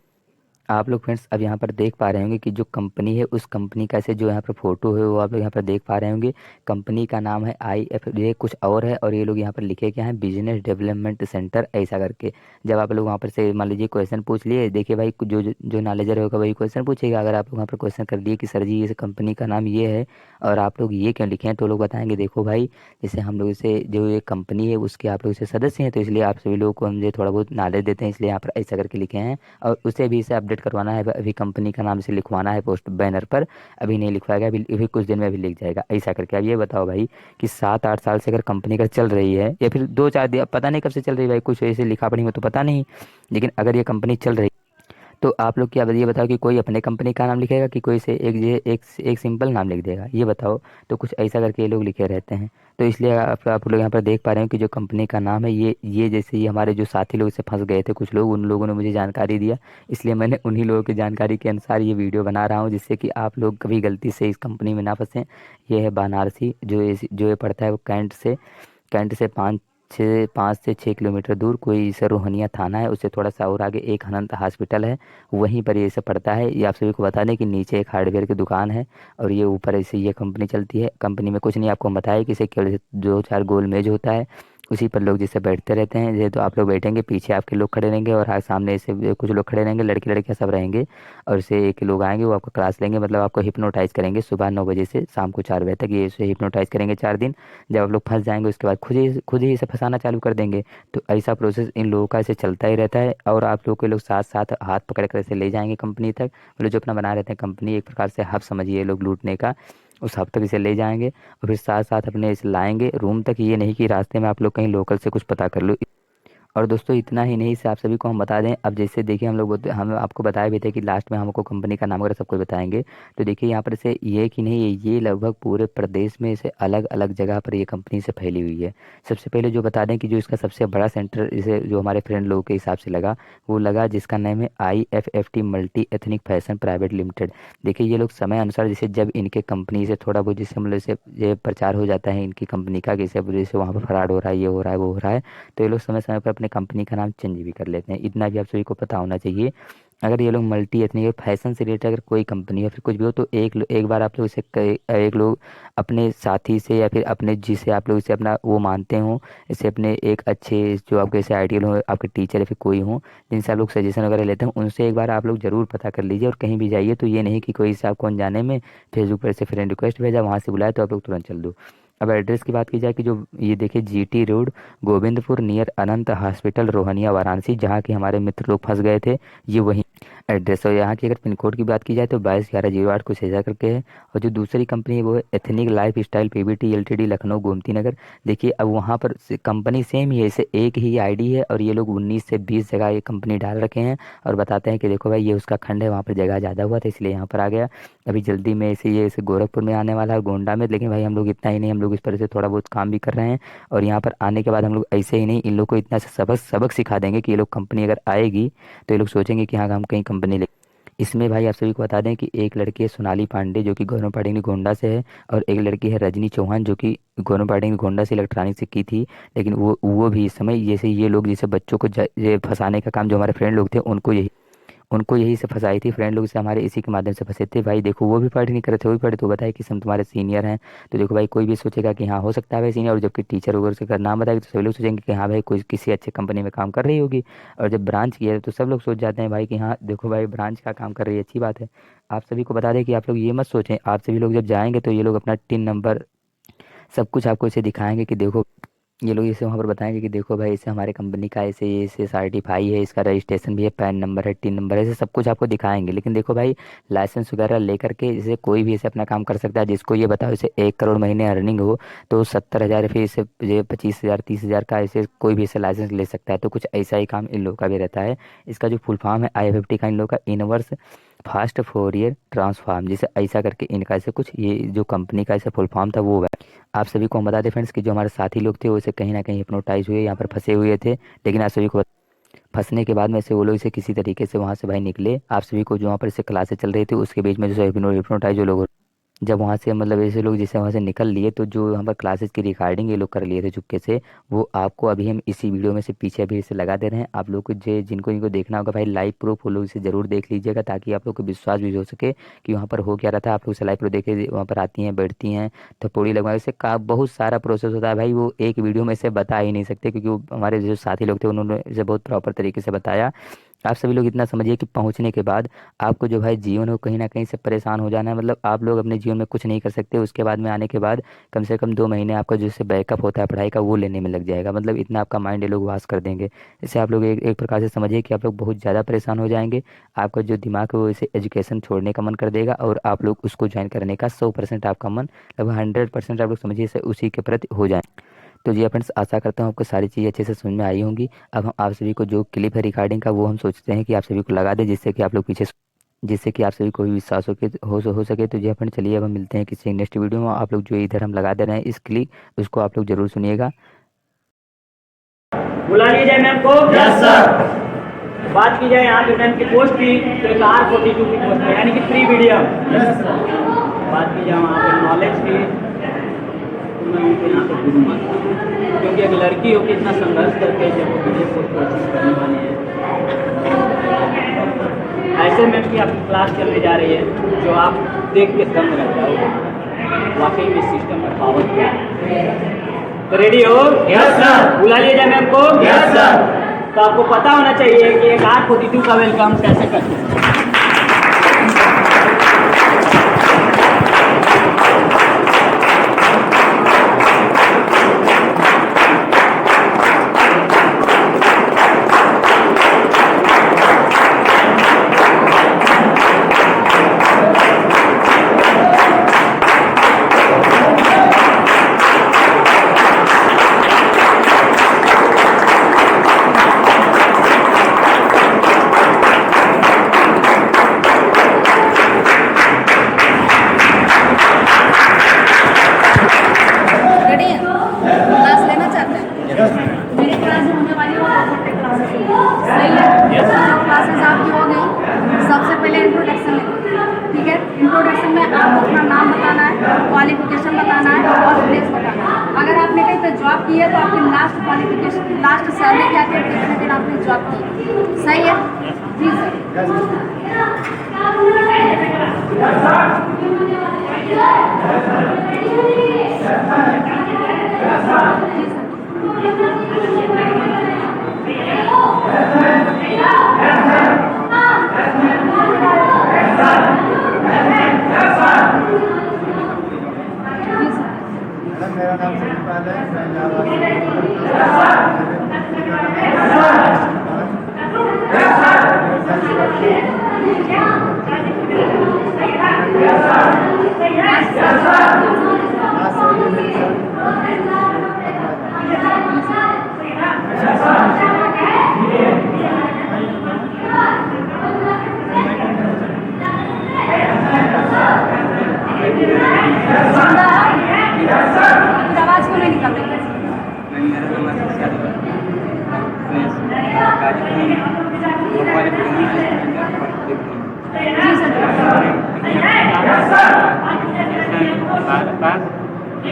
आप लोग फ्रेंड्स अब यहाँ पर देख पा रहे होंगे कि जो कंपनी है उस कंपनी का ऐसे जो यहाँ पर फोटो है वो आप लोग यहाँ पर देख पा रहे होंगे। कंपनी का नाम है IF, ये कुछ और है, और ये लोग यहाँ पर लिखे क्या है बिजनेस डेवलपमेंट सेंटर ऐसा करके। जब आप लोग वहाँ पर से मान लीजिए क्वेश्चन पूछ लिए, देखिए भाई जो नॉलेजर होगा वही क्वेश्चन पूछेगा। अगर आप लोग वहाँ पर क्वेश्चन कर दिए कि सर जी इस कंपनी का नाम ये है और आप लोग ये क्यों लिखे हैं, तो लोग बताएंगे देखो भाई जैसे हम लोग इसे जो ये कंपनी है उसके आप लोग इसे सदस्य हैं, तो इसलिए आप सभी लोगों को हम जो थोड़ा बहुत नॉलेज देते हैं, इसलिए यहाँ पर ऐसा करके लिखे हैं। और उसे भी इसे अपडेट करवाना है, अभी कंपनी का नाम इसे लिखवाना है पोस्ट बैनर पर। अभी नहीं लिखवाएगा, अभी कुछ दिन में भी लिख जाएगा ऐसा करके। अब ये बताओ भाई कि 7 8 साल से अगर कंपनी का चल रही है या फिर 2 4 दिन, पता नहीं कब से चल रही है भाई, कुछ ऐसे लिखा पढ़ी में तो पता नहीं, लेकिन अगर ये कंपनी चल रही, तो आप लोग क्या ये बताओ कि कोई अपने कंपनी का नाम लिखेगा कि कोई से एक ये एक सिंपल नाम लिख देगा, ये बताओ। तो कुछ ऐसा करके ये लोग लिखे रहते हैं। तो इसलिए आप लोग यहाँ पर देख पा रहे हो कि जो कंपनी का नाम है ये जैसे ये हमारे जो साथी लोग इससे फंस गए थे कुछ लोग, उन लोगों ने मुझे जानकारी दिया, इसलिए मैंने उन्हीं लोगों की जानकारी के अनुसार ये वीडियो बना रहा हूँ, जिससे कि आप लोग कभी गलती से इस कंपनी में ना फंसें। ये है बनारसी, जो ये पड़ता है वो कैंट से 5 से 6 किलोमीटर दूर कोई इसे रोहनिया थाना है, उससे थोड़ा सा और आगे एक अनंत हॉस्पिटल है, वहीं पर ये सब पड़ता है। ये आप सभी को बता दें कि नीचे एक हार्डवेयर की दुकान है और ये ऊपर ऐसे ये कंपनी चलती है। कंपनी में कुछ नहीं, आपको हम बताया कि इसे केवल 2 4 गोल मेज होता है, उसी पर लोग जिससे बैठते रहते हैं। जैसे तो आप लोग बैठेंगे, पीछे आपके लोग खड़े रहेंगे और सामने से कुछ लोग खड़े रहेंगे, लड़के लड़कियां सब रहेंगे, और से एक लोग आएंगे वो आपको क्लास लेंगे, मतलब आपको हिप्नोटाइज करेंगे सुबह 9 बजे से शाम को 4 बजे तक। ये इसे हिप्नोटाइज करेंगे 4 दिन। जब आप लोग फंस जाएंगे उसके बाद खुद ही इसे फंसाना चालू कर देंगे। तो ऐसा प्रोसेस इन लोगों का ऐसे चलता ही रहता है, और आप लोग के लोग साथ साथ हाथ पकड़ कर ऐसे ले जाएंगे कंपनी तक। मतलब जो अपना बना रहते हैं कंपनी, एक प्रकार से हब समझिए ये लोग लूटने का, उस हब तक इसे ले जाएंगे और फिर साथ साथ अपने इसे लाएंगे रूम तक। ये नहीं कि रास्ते में आप लोग कहीं लोकल से कुछ पता कर लो, और दोस्तों इतना ही नहीं, इसे आप सभी को हम बता दें, अब जैसे देखिए हम लोग हम आपको बताए भी थे कि लास्ट में हमको कंपनी का नाम वगैरह सब कुछ बताएंगे। तो देखिए यहाँ पर से ये कि नहीं, ये लगभग पूरे प्रदेश में से अलग अलग जगह पर ये कंपनी से फैली हुई है। सबसे पहले जो बता दें कि जो इसका सबसे बड़ा सेंटर इसे जो हमारे फ्रेंड लोगों के हिसाब से लगा, वो लगा जिसका नाम है IFFT multi ethnic fashion private limited. देखिए ये लोग समय अनुसार जैसे जब इनके कंपनी से थोड़ा बहुत जैसे मतलब जैसे ये प्रचार हो जाता है इनकी कंपनी का, जैसे जैसे वहाँ पर फ्रॉड हो रहा है, ये हो रहा है, वो हो रहा है, तो ये लोग समय समय पर अपने कंपनी का नाम चेंज भी कर लेते हैं। इतना भी आप सभी को पता होना चाहिए। अगर ये लोग मल्टी एथनिक फैशन से रिलेटेड अगर कोई कंपनी या फिर कुछ भी हो, तो एक बार आप लोग इसे एक लोग अपने साथी से या फिर अपने जिसे आप लोग इसे अपना वो मानते हो, इसे अपने एक अच्छे जो आपके जैसे आइडियल हो, आपके टीचर या फिर कोई हो जिनसे आप लोग सजेशन वगैरह लेते हैं, उनसे एक बार आप लोग जरूर पता कर लीजिए। और कहीं भी जाइए तो ये नहीं कि कोई से आपको अनजाने में फेसबुक पर से फ्रेंड रिक्वेस्ट भेजा, वहाँ से बुलाया तो आप लोग तुरंत चल दो। अब एड्रेस की बात की जाए कि जो ये देखिए GT रोड, गोविंदपुर नियर अनंत हॉस्पिटल, रोहनिया, वाराणसी, जहाँ के हमारे मित्र लोग फंस गए थे, ये वही एड्रेस। और यहाँ की अगर पिन कोड की बात की जाए तो 221108 कुछ ऐसा करके है। और जो दूसरी कंपनी है वो है ethnic lifestyle PVT LTD, Lucknow Gomti Nagar. देखिए अब वहाँ पर कंपनी सेम ही है, इसे एक ही आईडी है और ये लोग 19 से 20 जगह ये कंपनी डाल रखे हैं और बताते हैं कि देखो भाई ये उसका खंड है, वहाँ पर जगह ज़्यादा हुआ था इसलिए यहाँ पर आ गया। अभी जल्दी में इसे ये इसे गोरखपुर में आने वाला है, गोंडा में। लेकिन भाई हम लोग इतना ही नहीं, हम लोग इस पर से थोड़ा बहुत काम भी कर रहे हैं। और यहाँ पर आने के बाद हम लोग ऐसे ही नहीं, इन लोग को इतना सबक सबक सिखा देंगे कि ये लोग कंपनी अगर आएगी तो ये लोग सोचेंगे कि हाँ हम कहीं कंपनी ले। इसमें भाई आप सभी को बता दें कि एक लड़की है सोनाली पांडे जो कि गवर्नमेंट पॉलिटेक्निक गोंडा से है, और एक लड़की है रजनी चौहान जो कि गवर्नमेंट पॉलिटेक्निक गोंडा से इलेक्ट्रॉनिक से की थी। लेकिन वो भी इस समय जैसे ये लोग जैसे बच्चों को ये फंसाने का काम जो हमारे फ्रेंड लोग थे उनको यही से फंसाई थी, फ्रेंड लोग से हमारे इसी के माध्यम से फंसे थे। भाई देखो वो भी पढ़ नहीं कर रहे थे, वो भी पढ़े तो बताए कि हम तुम्हारे सीनियर हैं। तो देखो भाई कोई भी सोचेगा कि हाँ हो सकता है भाई सीनियर, और जबकि टीचर वगैरह से नाम बताएगी तो सभी लोग सोचेंगे कि हाँ भाई कोई किसी अच्छे कंपनी में काम कर रही होगी। और जब ब्रांच किया है तो सब लोग सोच जाते हैं भाई कि हाँ देखो भाई ब्रांच का काम कर रही है, अच्छी बात है। आप सभी को बता दें कि आप लोग ये मत सोचें, आप सभी लोग जब जाएंगे तो ये लोग अपना टिन नंबर सब कुछ आपको इसे दिखाएंगे कि देखो, ये लोग इसे वहाँ पर बताएंगे कि देखो भाई इसे हमारे कंपनी का ऐसे ये इसे सर्टिफाई है, इसका रजिस्ट्रेशन भी है, पैन नंबर है, टिन नंबर है, ऐसे सब कुछ आपको दिखाएंगे। लेकिन देखो भाई लाइसेंस वगैरह लेकर के इसे कोई भी इसे अपना काम कर सकता है। जिसको ये बताओ इसे 1 करोड़ महीने अर्निंग हो तो 70,000 फिर इसे ये 25,000 30,000 का इसे कोई भी इसे लाइसेंस ले सकता है। तो कुछ ऐसा ही काम इन लोगों का भी रहता है। इसका जो फुल फॉर्म है IFFT का इन लोगों का इनवर्स फास्ट फोरियर ट्रांसफॉर्म, जैसे ऐसा करके इनका ऐसे कुछ ये जो कंपनी का ऐसे फुल फॉर्म था वो है। आप सभी को हम बता दें फ्रेंड्स कि जो हमारे साथी लोग थे वो इसे कहीं ना कहीं हिप्नोटाइज हुए, यहाँ पर फंसे हुए थे। लेकिन आप सभी को फंसने के बाद में से वो लोग इसे किसी तरीके से वहाँ से भाई निकले। आप सभी को जो वहाँ पर इसे क्लासेस चल रही थी उसके बीच में जो हिप्नोटाइज जो लोग जब वहाँ से मतलब ऐसे लोग जैसे वहाँ से निकल लिए, तो जो यहाँ पर क्लासेस की रिकॉर्डिंग ये लोग कर लिए थे चुपके से, वो आपको अभी हम इसी वीडियो में से पीछे अभी इसे लगा दे रहे हैं। आप लोग को जो जिनको इनको देखना होगा भाई लाइव प्रूफ, वो लोग इसे जरूर देख लीजिएगा ताकि आप लोग को विश्वास भी हो सके कि वहाँ पर हो क्या रहा था। आप लोग इसे लाइव प्रूफ देखे, वहाँ पर आती हैं बैठती हैं थप्पड़ी लगवाए, इससे का बहुत सारा प्रोसेस होता है भाई, वो एक वीडियो में से बता ही नहीं सकते क्योंकि वो हमारे जो साथी लोग थे उन्होंने इसे बहुत प्रॉपर तरीके से बताया। आप सभी लोग इतना समझिए कि पहुंचने के बाद आपको जो भाई जीवन है वो कहीं ना कहीं से परेशान हो जाना है। मतलब आप लोग अपने जीवन में कुछ नहीं कर सकते, उसके बाद में आने के बाद कम से कम 2 महीने आपका जैसे बैकअप होता है पढ़ाई का वो लेने में लग जाएगा। मतलब इतना आपका माइंड ये लोग वाश कर देंगे। इससे आप लोग एक प्रकार से समझिए कि आप लोग बहुत ज़्यादा परेशान हो जाएंगे। आपका जो दिमाग है वो इसे एजुकेशन छोड़ने का मन कर देगा और आप लोग उसको ज्वाइन करने का 100% आपका मन, लगभग 100% आप लोग समझिए इसे उसी के प्रति हो जाए। तो जी फ्रेंड्स आशा करता हूँ आपको सारी चीज़ें अच्छे से समझ में आई होंगी। अब हम आप सभी को जो क्लिप है रिकॉर्डिंग का वो हम सोचते हैं कि आप सभी को लगा दें, जिससे कि आप लोग पीछे जिससे कि आप सभी को भी विश्वास हो सके। तो जी फ्रेंड चलिए अब हम मिलते हैं किसी नेक्स्ट वीडियो में। आप लोग जो इधर हम लगा दे रहे हैं इस क्लिप उसको आप लोग जरूर सुनिएगा। बुला लिए जाए मैम को। Yes sir. बात की जाए यहाँ पे मैम की पोस्ट की तो एक R42 की पोस्ट है यानी कि फ्री मीडियम। Yes sir. बात की जाए वहाँ पे नॉलेज की तो मैं उनको यहाँ पे दूंगा क्योंकि एक लड़की हो के इतना संघर्ष करके जब वो मुझे कोचिंग करने वाली है, ऐसे मैम की आपकी क्लास चलने जा रही है जो आप देख के दंग रह जाओगे वाकई में सिस्टम में पावर क्या है। तो रेडी हो? Yes sir. बुला लिए जाए मैम को। Yes sir. तो आपको पता होना चाहिए कि एक R42 का वेलकम कैसे करते हैं। लास्ट सैलरी क्या थी, कितने दिन आपने जॉब की, सही है जी सर। मेरा नाम सचिपाल है, मैं आवाज क्यों नहीं निकल रही? जी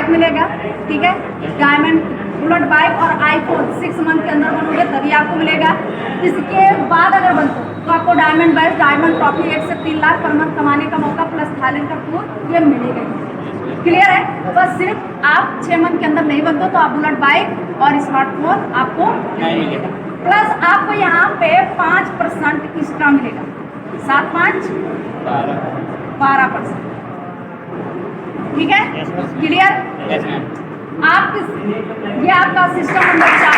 मिलेगा, ठीक है। डायमंड बुलेट बाइक और आईफोन 6 मंथ के अंदर बनोगे तभी आपको मिलेगा। इसके बाद अगर बनते तो आपको डायमंड बाइक, डायमंड ट्रॉफी 1 से 3 लाख पर मंथ कमाने का मौका प्लस थाईलैंड का टूर, ये मिलेगा। क्लियर है? बस सिर्फ आप 6 मंथ के अंदर नहीं बनते तो आप बुलेट बाइक और स्मार्टफोन आपको प्लस आपको यहाँ पे 5% एक्स्ट्रा मिलेगा। 7 5 12%, ठीक है। क्लियर? आप ये आपका सिस्टम नंबर 4।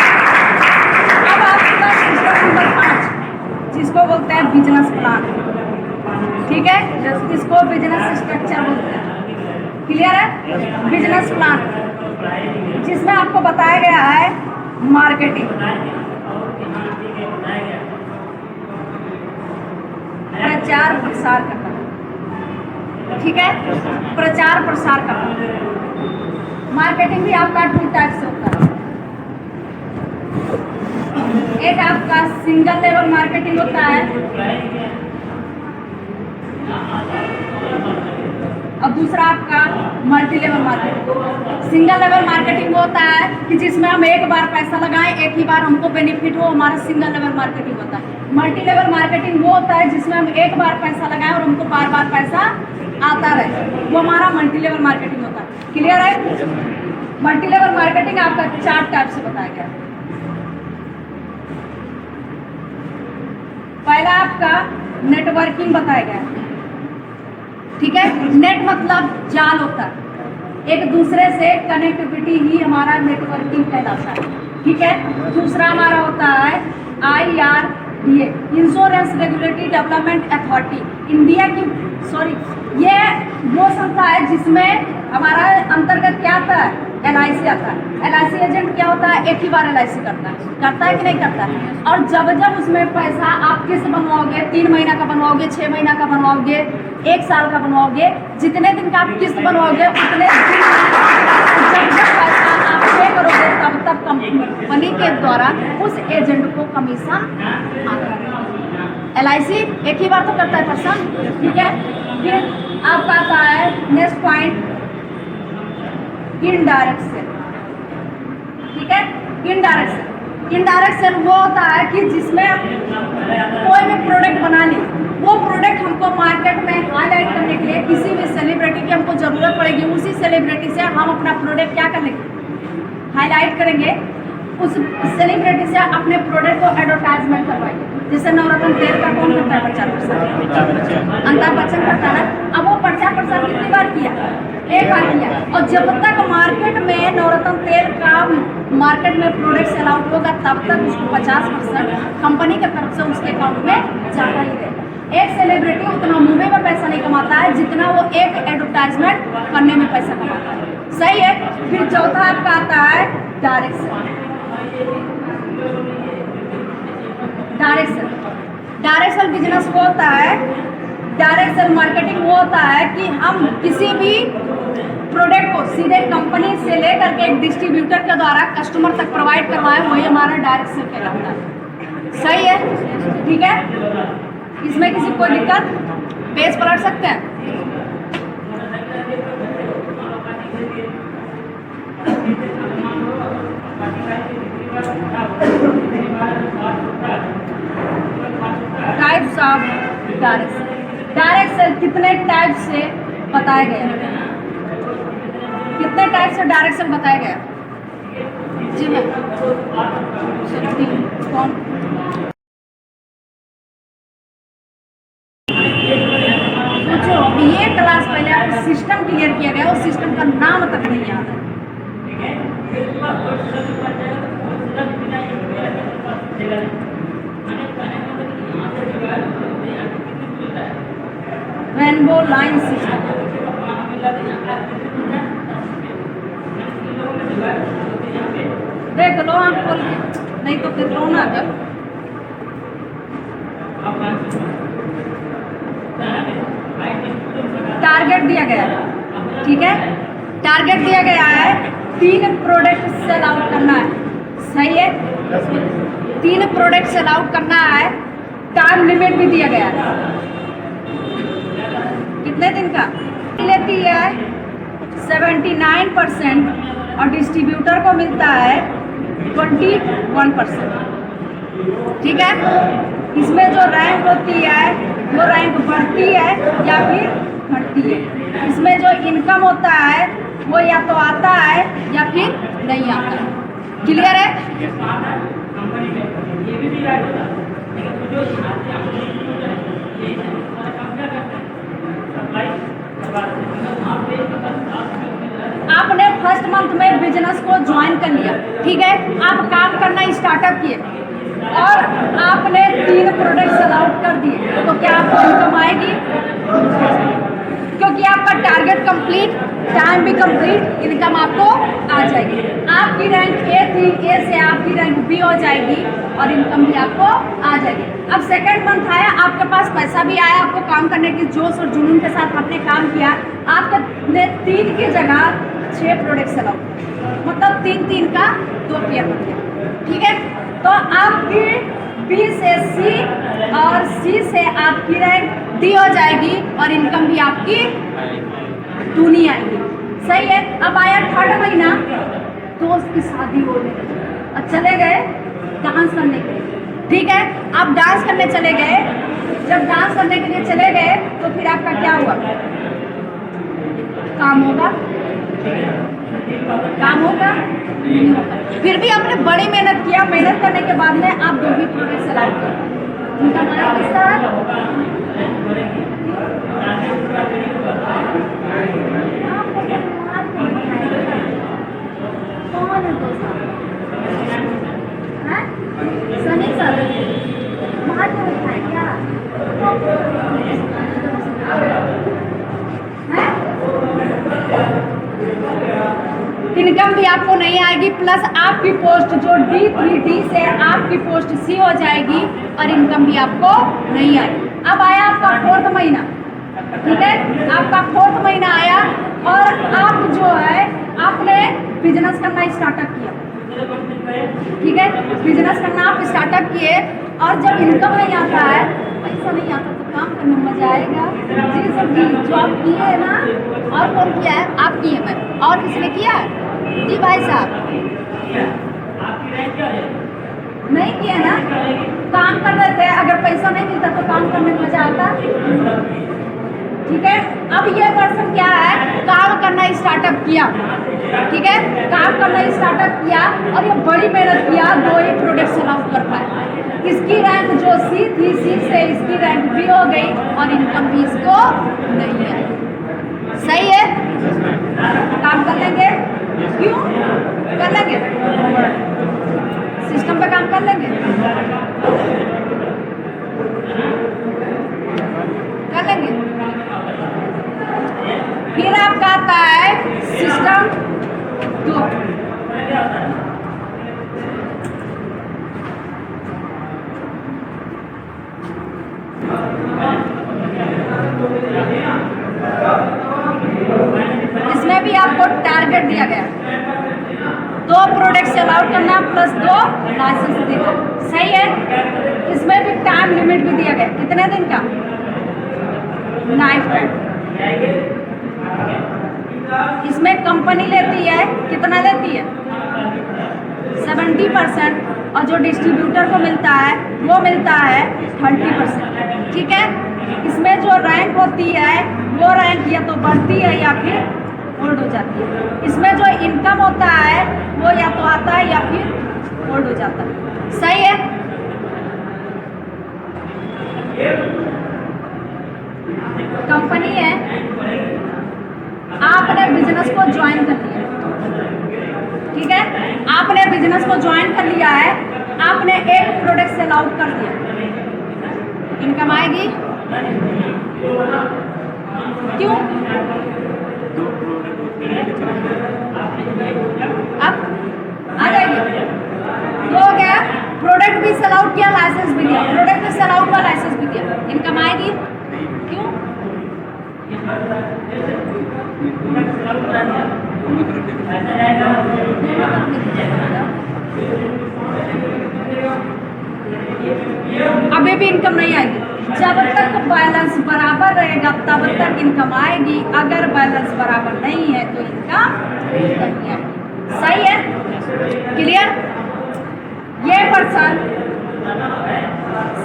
अब आपका सिस्टम नंबर 5 जिसको बोलते हैं बिजनेस प्लान, ठीक है, जिसको बिजनेस स्ट्रक्चर बोलते हैं। क्लियर है? बिजनेस प्लान जिसमें आपको बताया गया है मार्केटिंग, प्रचार प्रसार करना, ठीक है, प्रचार प्रसार करना। मार्केटिंग भी आपका 2 टाइप से होता है। एक आपका सिंगल लेवल मार्केटिंग होता है और दूसरा आपका multi level marketing. Single level marketing वो होता है कि जिसमें हम एक बार पैसा लगाएं, एक ही बार हमको बेनिफिट हो, हमारा सिंगल लेवल मार्केटिंग होता है। मल्टी लेवल मार्केटिंग वो होता है जिसमें हम एक बार पैसा लगाएं और हमको बार बार पैसा आता रहे, वो हमारा मल्टी लेवल मार्केटिंग होता है। क्लियर है? मल्टी लेवल मार्केटिंग आपका 4 टाइप से बताया गया। पहला आपका नेटवर्किंग बताया गया, ठीक है। नेट मतलब जाल होता है, एक दूसरे से कनेक्टिविटी ही हमारा नेटवर्किंग कहलाता है, ठीक है। दूसरा हमारा होता है IRDA, insurance regulatory development authority, India की, सॉरी, ये वो संस्था है जिसमें हमारा अंतर्गत क्या आता है, LIC आता है। LIC एजेंट क्या होता है, एक ही बार LIC करता है कि नहीं करता है। और जब जब उसमें पैसा आप किस्त बनवाओगे, 3 महीना का बनवाओगे, 6 महीना का बनवाओगे, 1 साल का बनवाओगे, जितने दिन का आप किस्त बनवाओगे उतने दिन जब जब पैसा आप पे करोगे तब तब कंपनी के द्वारा उस एजेंट को कमीशन आता है। LIC एक ही बार तो करता है पर्सन, ठीक है। फिर आपका आता है नेक्स्ट पॉइंट, इनडायरेक्ट सेल, ठीक है। इनडायरेक्ट सेल वो होता है कि जिसमें कोई भी प्रोडक्ट बना ली, वो प्रोडक्ट हमको मार्केट में हाईलाइट करने के लिए किसी भी सेलिब्रिटी की हमको जरूरत पड़ेगी, उसी सेलिब्रिटी से हम अपना प्रोडक्ट क्या कर लेंगे, हाईलाइट करेंगे, उस सेलिब्रिटी से अपने प्रोडक्ट को एडवर्टाइजमेंट करवाएंगे। जैसे नवरत्न तेल का कौन करता है प्रचार प्रसार, अमिताभ बच्चन करता है ना। अब वो प्रचार प्रसार कितनी बार किया, एक बार किया। और जब तक मार्केट में नवरत्न तेल का मार्केट में प्रोडक्ट सेल आउट होगा तब तक उसको 50% कंपनी की तरफ से उसके अकाउंट में जाता ही रहेगा। एक सेलिब्रिटी उतना मूवी में पैसा नहीं कमाता है जितना वो एक एडवर्टाइजमेंट करने में पैसा कमाता है। सही है। फिर चौथा आपका आता है direct sale. Direct sale business वो होता है, डायरेक्ट सेल मार्केटिंग वो होता है कि हम किसी भी प्रोडक्ट को सीधे कंपनी से लेकर के एक डिस्ट्रीब्यूटर के द्वारा कस्टमर तक प्रोवाइड करवाए, वही हमारा डायरेक्ट सेल कहलाता है। सही है, ठीक है। इसमें किसी कोई दिक्कत? पेज पलट सकते हैं। Types of direct sale. Direct sale कितने टाइप से बताया गया है? कितने टाइप से डायरेक्ट सेल बताया गया? जी मैम। कौन? सोचो, ये क्लास पहले आपको सिस्टम क्लियर किया गया, उस सिस्टम का नाम तक नहीं याद है। Rainbow line system. देख लो आप खोल के, नहीं तो फिर लो ना। जब टारगेट दिया गया है, ठीक है, टारगेट दिया गया है 3 प्रोडक्ट सेल आउट करना है। सही है, 3 प्रोडक्ट सेल आउट करना है। टाइम लिमिट भी दिया गया है, कितने दिन का लेती है? 79% और डिस्ट्रीब्यूटर को मिलता है 21%। ठीक है। इसमें जो रैंक होती है वो रैंक बढ़ती है या फिर घटती है। इसमें जो इनकम होता है वो या तो आता है या फिर नहीं आता है। क्लियर है? आपने फर्स्ट मंथ में बिजनेस को ज्वाइन कर लिया, ठीक है, आप काम करना स्टार्टअप किए और आपने 3 प्रोडक्ट सेल आउट कर दिए, तो क्या आपको इनकम आएगी? क्योंकि आपका टारगेट कंप्लीट, टाइम भी कंप्लीट, इनकम आपको आ जाएगी। आपकी रैंक ए थी, ए से आपकी रैंक बी हो जाएगी और इनकम भी आपको आ जाएगी। अब सेकंड मंथ आया, आपके पास पैसा भी आया, आपको काम करने की जोश और जुनून के साथ आपने काम किया, आपने 3 की जगह 6 प्रोडक्ट सेल आउट, मतलब 3 का 2 पेयर बन गया। ठीक है, तो आपकी बी से सी और सी से आपकी रैंक डी हो जाएगी और इनकम भी आपकी दूनी आएगी। सही है। अब आया 3rd महीना, दोस्त की शादी होने और चले गए डांस करने के लिए। ठीक है, आप डांस करने चले गए, जब डांस करने के लिए चले गए तो फिर आपका क्या हुआ? काम होगा? काम होगा? नहीं होगा। फिर भी आपने बड़ी मेहनत किया, मेहनत करने के बाद में आप 2 ही प्रोडक्ट सेल आउट कर, इनकम आया किसका? कौन है दोस्त? सनी सर बाहर में बैठा है क्या? इनकम भी आपको नहीं आएगी, प्लस आपकी पोस्ट जो D3D से आपकी पोस्ट C हो जाएगी और इनकम भी आपको नहीं आएगी। अब आया आपका 4th महीना। ठीक है, आपका 4th महीना आया और आप जो है आपने बिजनेस करना स्टार्टअप किया। ठीक है, बिजनेस करना आप स्टार्टअप किए और जब इनकम नहीं आता है, पैसा नहीं आता, तो काम करने में मजा आएगा। जी सब जी, जो आप किए है ना, और कौन किया है? आप किए मैं, और किसने किया है? जी भाई साहब नहीं किया ना, काम कर रहे थे, अगर पैसा नहीं मिलता तो काम करने में मजा आता। ठीक है, अब ये पर्सन क्या है, काम करना स्टार्टअप किया। ठीक है, काम करना स्टार्टअप किया और ये बड़ी मेहनत किया, 2 ही प्रोडक्ट सेल आउट कर पाए। इसकी रैंक जो सी थी, सी से इसकी रैंक बी हो गई और इनकम भी इसको नहीं आई। सही है, काम कर लेंगे? क्यों कर लेंगे? सिस्टम पे काम कर लेंगे। टारगेट दिया गया, 2 प्रोडक्ट सेल आउट करना प्लस 2 लाइसेंस देना, सही है। इसमें भी टाइम लिमिट भी दिया गया, कितने दिन का, नाइट टाइम। इसमें कंपनी लेती है, कितना लेती है, 70%, और जो डिस्ट्रीब्यूटर को मिलता है वो मिलता है 30%, ठीक है। इसमें जो रैंक होती है वो रैंक या तो बढ़ती है या फिर होल्ड हो जाती है। इसमें जो इनकम होता है वो या तो आता है या फिर होल्ड हो जाता है, सही है। कंपनी है, आपने बिजनेस को ज्वाइन कर लिया, ठीक है, आपने बिजनेस को ज्वाइन कर लिया है, आपने एक प्रोडक्ट सेल आउट कर दिया, इनकम आएगी, क्यों, अब आ जाएगी, तो हो गया, प्रोडक्ट भी सेल आउट किया, लाइसेंस भी दिया, प्रोडक्ट भी सेल आउट हुआ, लाइसेंस भी दिया, इनकम आएगी, क्यों, अभी भी इनकम नहीं आएगी। जब तक बैलेंस बराबर रहेगा तब तक इनकम आएगी, अगर बैलेंस बराबर नहीं है तो इनकम नहीं आएगी, सही है, क्लियर। ये person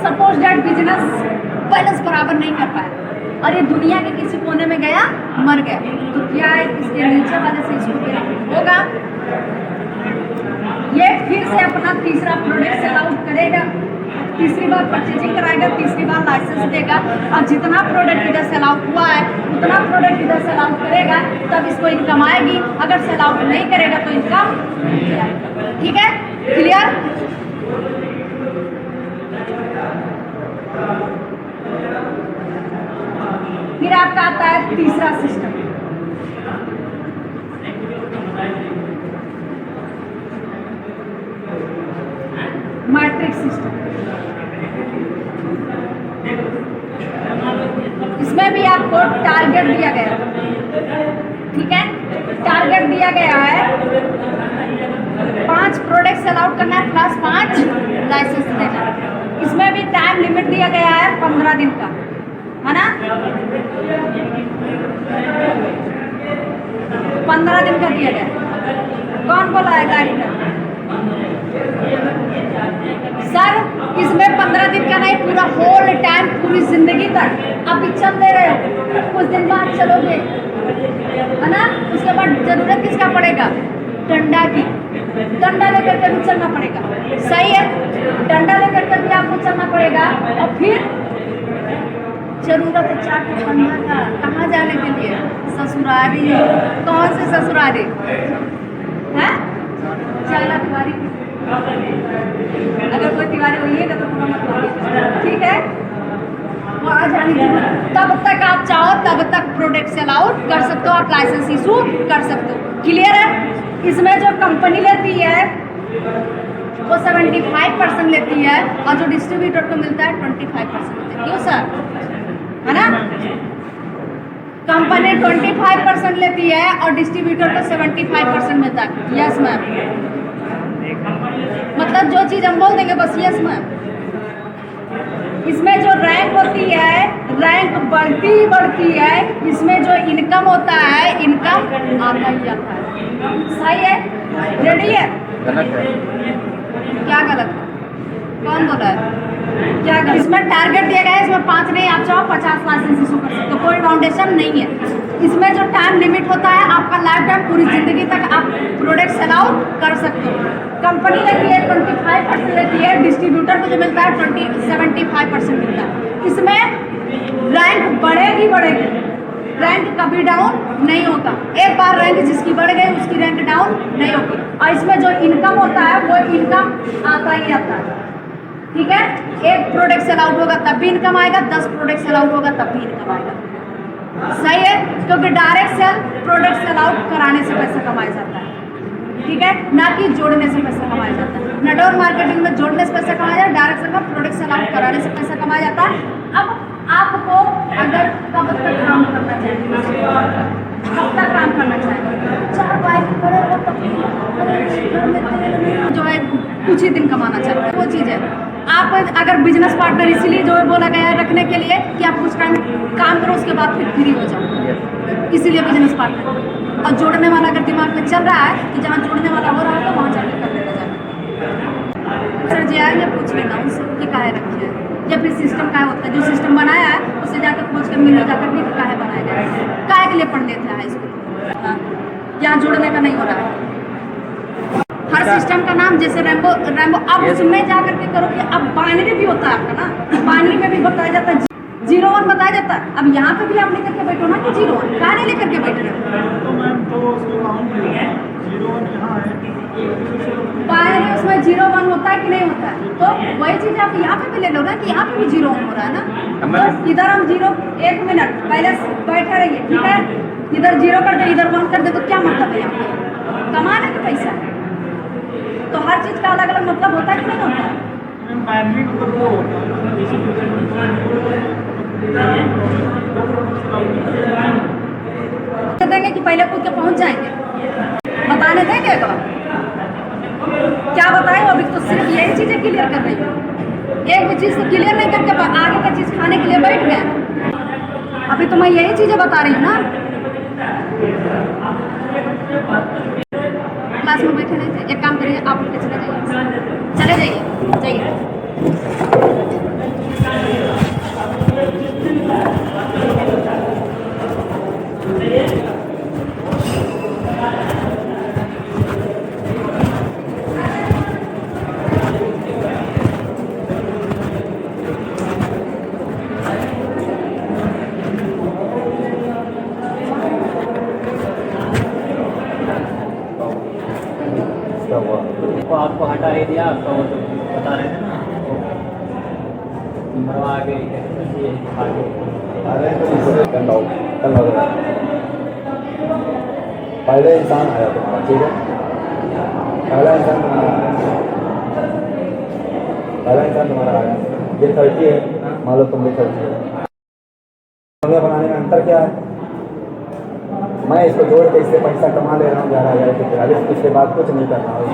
suppose that business balance बराबर नहीं कर पाया और ये दुनिया के किसी कोने में गया, मर गया, तो क्या है, इसके नीचे वाले से इसको बेनिफिट होगा, ये फिर से अपना तीसरा प्रोडक्ट सेल आउट करेगा, तीसरी बार परचेजिंग कराएगा, तीसरी बार लाइसेंस देगा, और जितना प्रोडक्ट इधर सेल आउट हुआ है उतना प्रोडक्ट इधर सेल आउट करेगा, तब इसको इनकम आएगी, अगर सेल आउट नहीं करेगा तो इनकम नहीं आएगी, ठीक है, क्लियर। फिर आपका आता है तीसरा सिस्टम, मैट्रिक्स सिस्टम। इसमें भी आपको टारगेट दिया गया है, ठीक है, टारगेट दिया गया है 5 प्रोडक्ट सेल आउट करना है प्लस 5 लाइसेंस देना है। इसमें भी टाइम लिमिट दिया गया है 15 दिन का, है ना, 15 दिन का दिया गया। कौन बोला है गाड़ी का, सर इसमें 15 दिन का नहीं, पूरा होल टाइम, पूरी जिंदगी तक अभी चल दे रहे हो, कुछ दिन बाद चलोगे, है ना, उसके बाद जरूरत किसका पड़ेगा, डंडा की, डंडा लेकर के भी चलना पड़ेगा, सही है, डंडा लेकर के भी आपको चलना पड़ेगा, और फिर जरूरत है चाट ठंडा का, कहाँ जाने के लिए, ससुरारी, कौन से ससुरारी है, चाला तिवारी, अगर कोई तिवारी होइएगा तो पूरा मत बोलिए, ठीक है, वहाँ जाने की तब तक आप चाहो तब तक प्रोडक्ट सेल आउट कर सकते हो, आप लाइसेंस इशू कर सकते हो, क्लियर है। इसमें जो कंपनी लेती है वो 75% लेती है, और जो डिस्ट्रीब्यूटर को मिलता है 25% लेती है, क्यों सर, है ना, कंपनी 25% लेती है और डिस्ट्रीब्यूटर को 75% मिलता है, यस मैम, मतलब जो चीज हम बोल देंगे बस यस मैम। इसमें जो रैंक होती है, रैंक बढ़ती है, इसमें जो इनकम होता है, इनकम आता ही आता है, सही है, रेडी है, गलत है, क्या गलत है, कौन बोला है, क्या गलत, इसमें टारगेट दिया गया है, इसमें 5 नहीं, आप चाहो 50 लाइसेंस इशू कर सकते हो, कोई फाउंडेशन नहीं है। इसमें जो टाइम लिमिट होता है आपका लाइफ टाइम, पूरी जिंदगी तक आप प्रोडक्ट सेल आउट कर सकते हो। कंपनी लेती है 25% लेती है, डिस्ट्रीब्यूटर को जो मिलता है 75% मिलता है। इसमें रैंक बढ़ेगी, रैंक कभी डाउन नहीं होता, एक बार रैंक जिसकी बढ़ गई उसकी रैंक डाउन नहीं होगी, और इसमें जो इनकम होता है वो इनकम आता ही आता है, ठीक है, एक प्रोडक्ट सेल आउट होगा तब भी इनकम आएगा, 10 प्रोडक्ट सेल आउट होगा तब भी इनकम आएगा, सही है, क्योंकि direct sale product sell out कराने से पैसा कमाया जाता है, ठीक है, ना कि जोड़ने से पैसा कमाया जाता है। नेटवर्क मार्केटिंग में जोड़ने से पैसा कमाया जाता है, डायरेक्ट सेल में प्रोडक्ट सेल आउट कराने से पैसा कमाया जाता है। अब आपको अगर कब तक काम करना चाहिए, कब तक काम करना चाहिए, 4 बाय घर में जो है कुछ ही दिन कमाना चाहते हैं, वो चीज़ है। आप अगर बिजनेस पार्टनर इसीलिए जो है बोला गया है रखने के लिए कि आप कुछ टाइम काम करो, उसके बाद फिर फ्री हो जाओ, इसीलिए बिजनेस पार्टनर। और जोड़ने वाला अगर दिमाग में चल रहा है कि जहाँ जोड़ने वाला हो रहा है तो वहाँ जाकर कर लेना जाए। सर जी आएंगे, पूछ लेना उनसे कि काहे रखी है, या फिर सिस्टम का होता है, जो सिस्टम बनाया है उससे जाकर खोज कर मिलने जाकर के काहे बनाया गया, काहे के लिए पढ़ लेते हैं हाई स्कूल। हाँ, यहाँ जोड़ने का नहीं हो रहा है। हर सिस्टम का नाम जैसे रैम्बो रैम्बो, अब उसमें जाकर के करो कि अब बाइनरी भी होता है आपका ना, बाइनरी में भी बताया जाता है 0-1 बताया जाता है। अब यहाँ पे भी आप लेकर के बैठो ना कि 0-1, कहाँ नहीं लेकर के बैठ रहे हो? तो मैम तो उसको काउंट 0-1 यहाँ है, बाइनरी उसमें 0-1 होता है कि नहीं होता है? तो वही चीज़ आप यहाँ पे भी ले लो ना कि यहाँ पे भी 0-1 हो रहा है ना। तो इधर हम 0, 1 मिनट पहले बैठे रहिए, ठीक है, इधर 0 कर दे, इधर 1 कर दे, तो क्या मतलब है? यहाँ पे कमाने का पैसा है, तो हर चीज़ का अलग अलग मतलब होता है कि नहीं होता है? बाइनरी मतलब वो होता है देंगे कि पहले कूद के पहुंच जाएंगे, बताने देंगे तो क्या बताएं? अभी तो सिर्फ यही चीज़ें क्लियर कर रही हूँ, एक भी चीज़ क्लियर नहीं करके आगे का चीज़ खाने के लिए बैठ गए। अभी तो मैं यही चीज़ें बता रही हूँ ना। क्लास में बैठे नहीं थे, एक काम करिए, आप उठ के चले जाइए, चले जाइए, जाइए। वो आपको हटा ही दिया, तो वो तो बता रहे थे ना नंबर आगे आगे। अरे पहले इंसान आया तुम्हारा, ठीक है, पहला इंसान तुम्हारा आया, पहला इंसान तुम्हारा आया, ये 30 है, मान लो तुम भी 30 है, बनाने में अंतर क्या है? मैं इसको जोड़ के इससे पैसा कमा ले रहा हूँ 11,000 रुपये, उसके बाद कुछ नहीं कर रहा हूँ।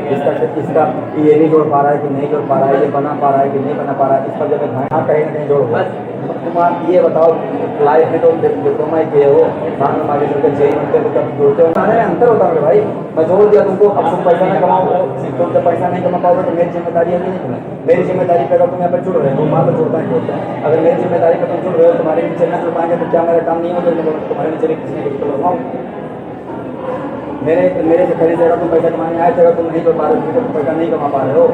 इसका ये नहीं जोड़ पा रहा है कि नहीं जोड़ पा रहा है, ये बना पा रहा है कि नहीं बना पा रहा है, इस पर जब मैं कहीं ना कहीं जोड़ूंगा। तुम आप ये बताओ, लाइफ में तो डिप्लोमा किए हो, साथ में आगे चलकर जेई बनते हो, तब जोड़ते हो, खाने में अंतर होता है भाई। मैं जोड़ दिया तुमको, अब तुम पैसा ना कमाओ, तुम जब पैसा नहीं कमा पाओगे तो मेरी जिम्मेदारी है कि नहीं तुम्हें? मेरी जिम्मेदारी पर अगर तुम यहाँ पर जुड़ रहे हो, मान लो जोड़ता है जोड़ता है, अगर मेरी जिम्मेदारी पर तुम जुड़ रहे हो, तुम्हारे नीचे न जुड़ पाएंगे तो क्या मेरा काम नहीं होगा? तुम्हारे नीचे किसी ने किसी को लगाऊँ? मेरे से खरीद जगह तुम पैसा कमाने आए थे, तुम नहीं कर पा रहे हो, तुम पैसा नहीं कमा पा रहे हो,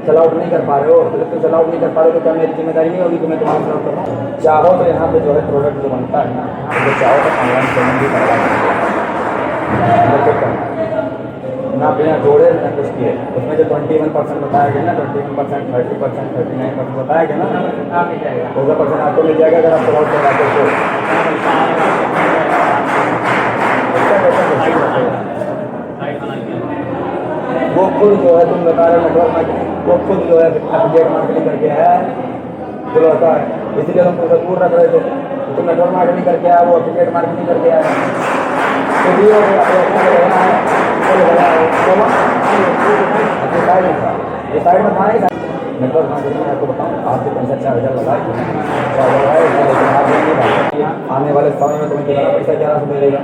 चल आउट नहीं कर पा रहे हो, तो जब तुम चल आउट नहीं कर पा रहे हो तो क्या मेरी जिम्मेदारी नहीं होगी कि मैं तुम्हारा चल कर रहा हूँ? चाहो तो यहाँ पे जो है प्रोडक्ट जो बनता है ना, तो चाहो तो ऑनलाइन पेमेंट भी करवा सकते हो ना, बिना जोड़े ना कुछ किए। उसमें जो 21% बताया गया ना, 21%, 30%, 39% बताया गया ना, 12% आपको मिल जाएगा अगर आप चल आउट करवाते हो। वो खुद जो है तुम बता रहे नेटवर्क मार्केटिंग, वो खुद जो है एफिलिएट मार्केटिंग करके आया है, जो होता है, इसीलिए हम तुमसे दूर रख रहे थे। तो तुम नेटवर्क मार्केटिंग करके आया, वो एफिलिएट मार्केटिंग करके आया, तो भी रहना है, साइड में था नहीं। नेटवर्क मार्केटिंग में आपको बताऊँ, आपसे पैसा 4,000 लगाए, आने वाले समय में तुम्हें कितना पैसा 1100 मिलेगा।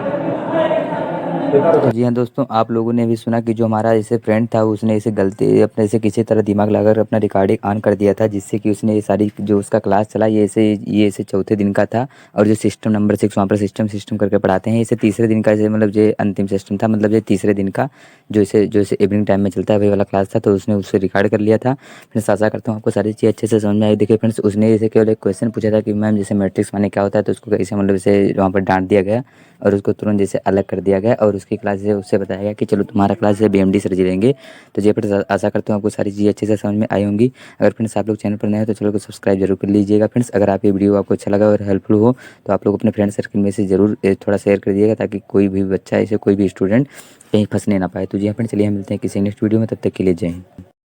तो जी हाँ दोस्तों, आप लोगों ने भी सुना कि जो हमारा जैसे फ्रेंड था उसने इसे गलती अपने से किसी तरह दिमाग लगाकर अपना रिकॉर्डिंग ऑन कर दिया था, जिससे कि उसने ये सारी जो उसका क्लास चला ये इसे चौथे दिन का था। और जो सिस्टम नंबर 6 वहाँ पर सिस्टम करके पढ़ाते हैं, इसे तीसरे दिन का मतलब ये अंतिम सिस्टम था, मतलब ये तीसरे दिन का जो इसे इवनिंग टाइम में चलता है वही वाला क्लास था। तो उसने उससे रिकॉर्ड कर लिया था। फ्रेंड्स आशा करता हूँ आपको सारी चीज़ अच्छे से समझ में आई। देखिए फ्रेंड्स, उसने इसे केवल एक क्वेश्चन पूछा था कि मैम जैसे मैट्रिक्स माने क्या होता है, तो उसको कैसे मतलब इसे वहाँ पर डांट दिया गया और उसको तुरंत जैसे अलग कर दिया गया और उसकी क्लास से उससे बताया गया कि चलो तुम्हारा क्लास है BMD सर जी लेंगे। तो जी फ्रेंड्स आशा करता हूँ आपको सारी चीज़ें अच्छे से समझ में आई होंगी। अगर फ्रेंड्स आप लोग चैनल पर नए हो तो चैनल को सब्सक्राइब जरूर कर लीजिएगा। फ्रेंड्स अगर आप ये वीडियो आपको अच्छा लगा और हेल्पफुल हो तो आप लोग अपने फ्रेंड सर्कल में से ज़रूर थोड़ा शेयर कर दिएगा, ताकि कोई भी बच्चा ऐसे कोई भी स्टूडेंट कहीं फंसने ना पाए। तो जी फ्रेंड्स चलिए हम मिलते हैं किसी नेक्स्ट वीडियो में, तब तक के लिए जय हिंद।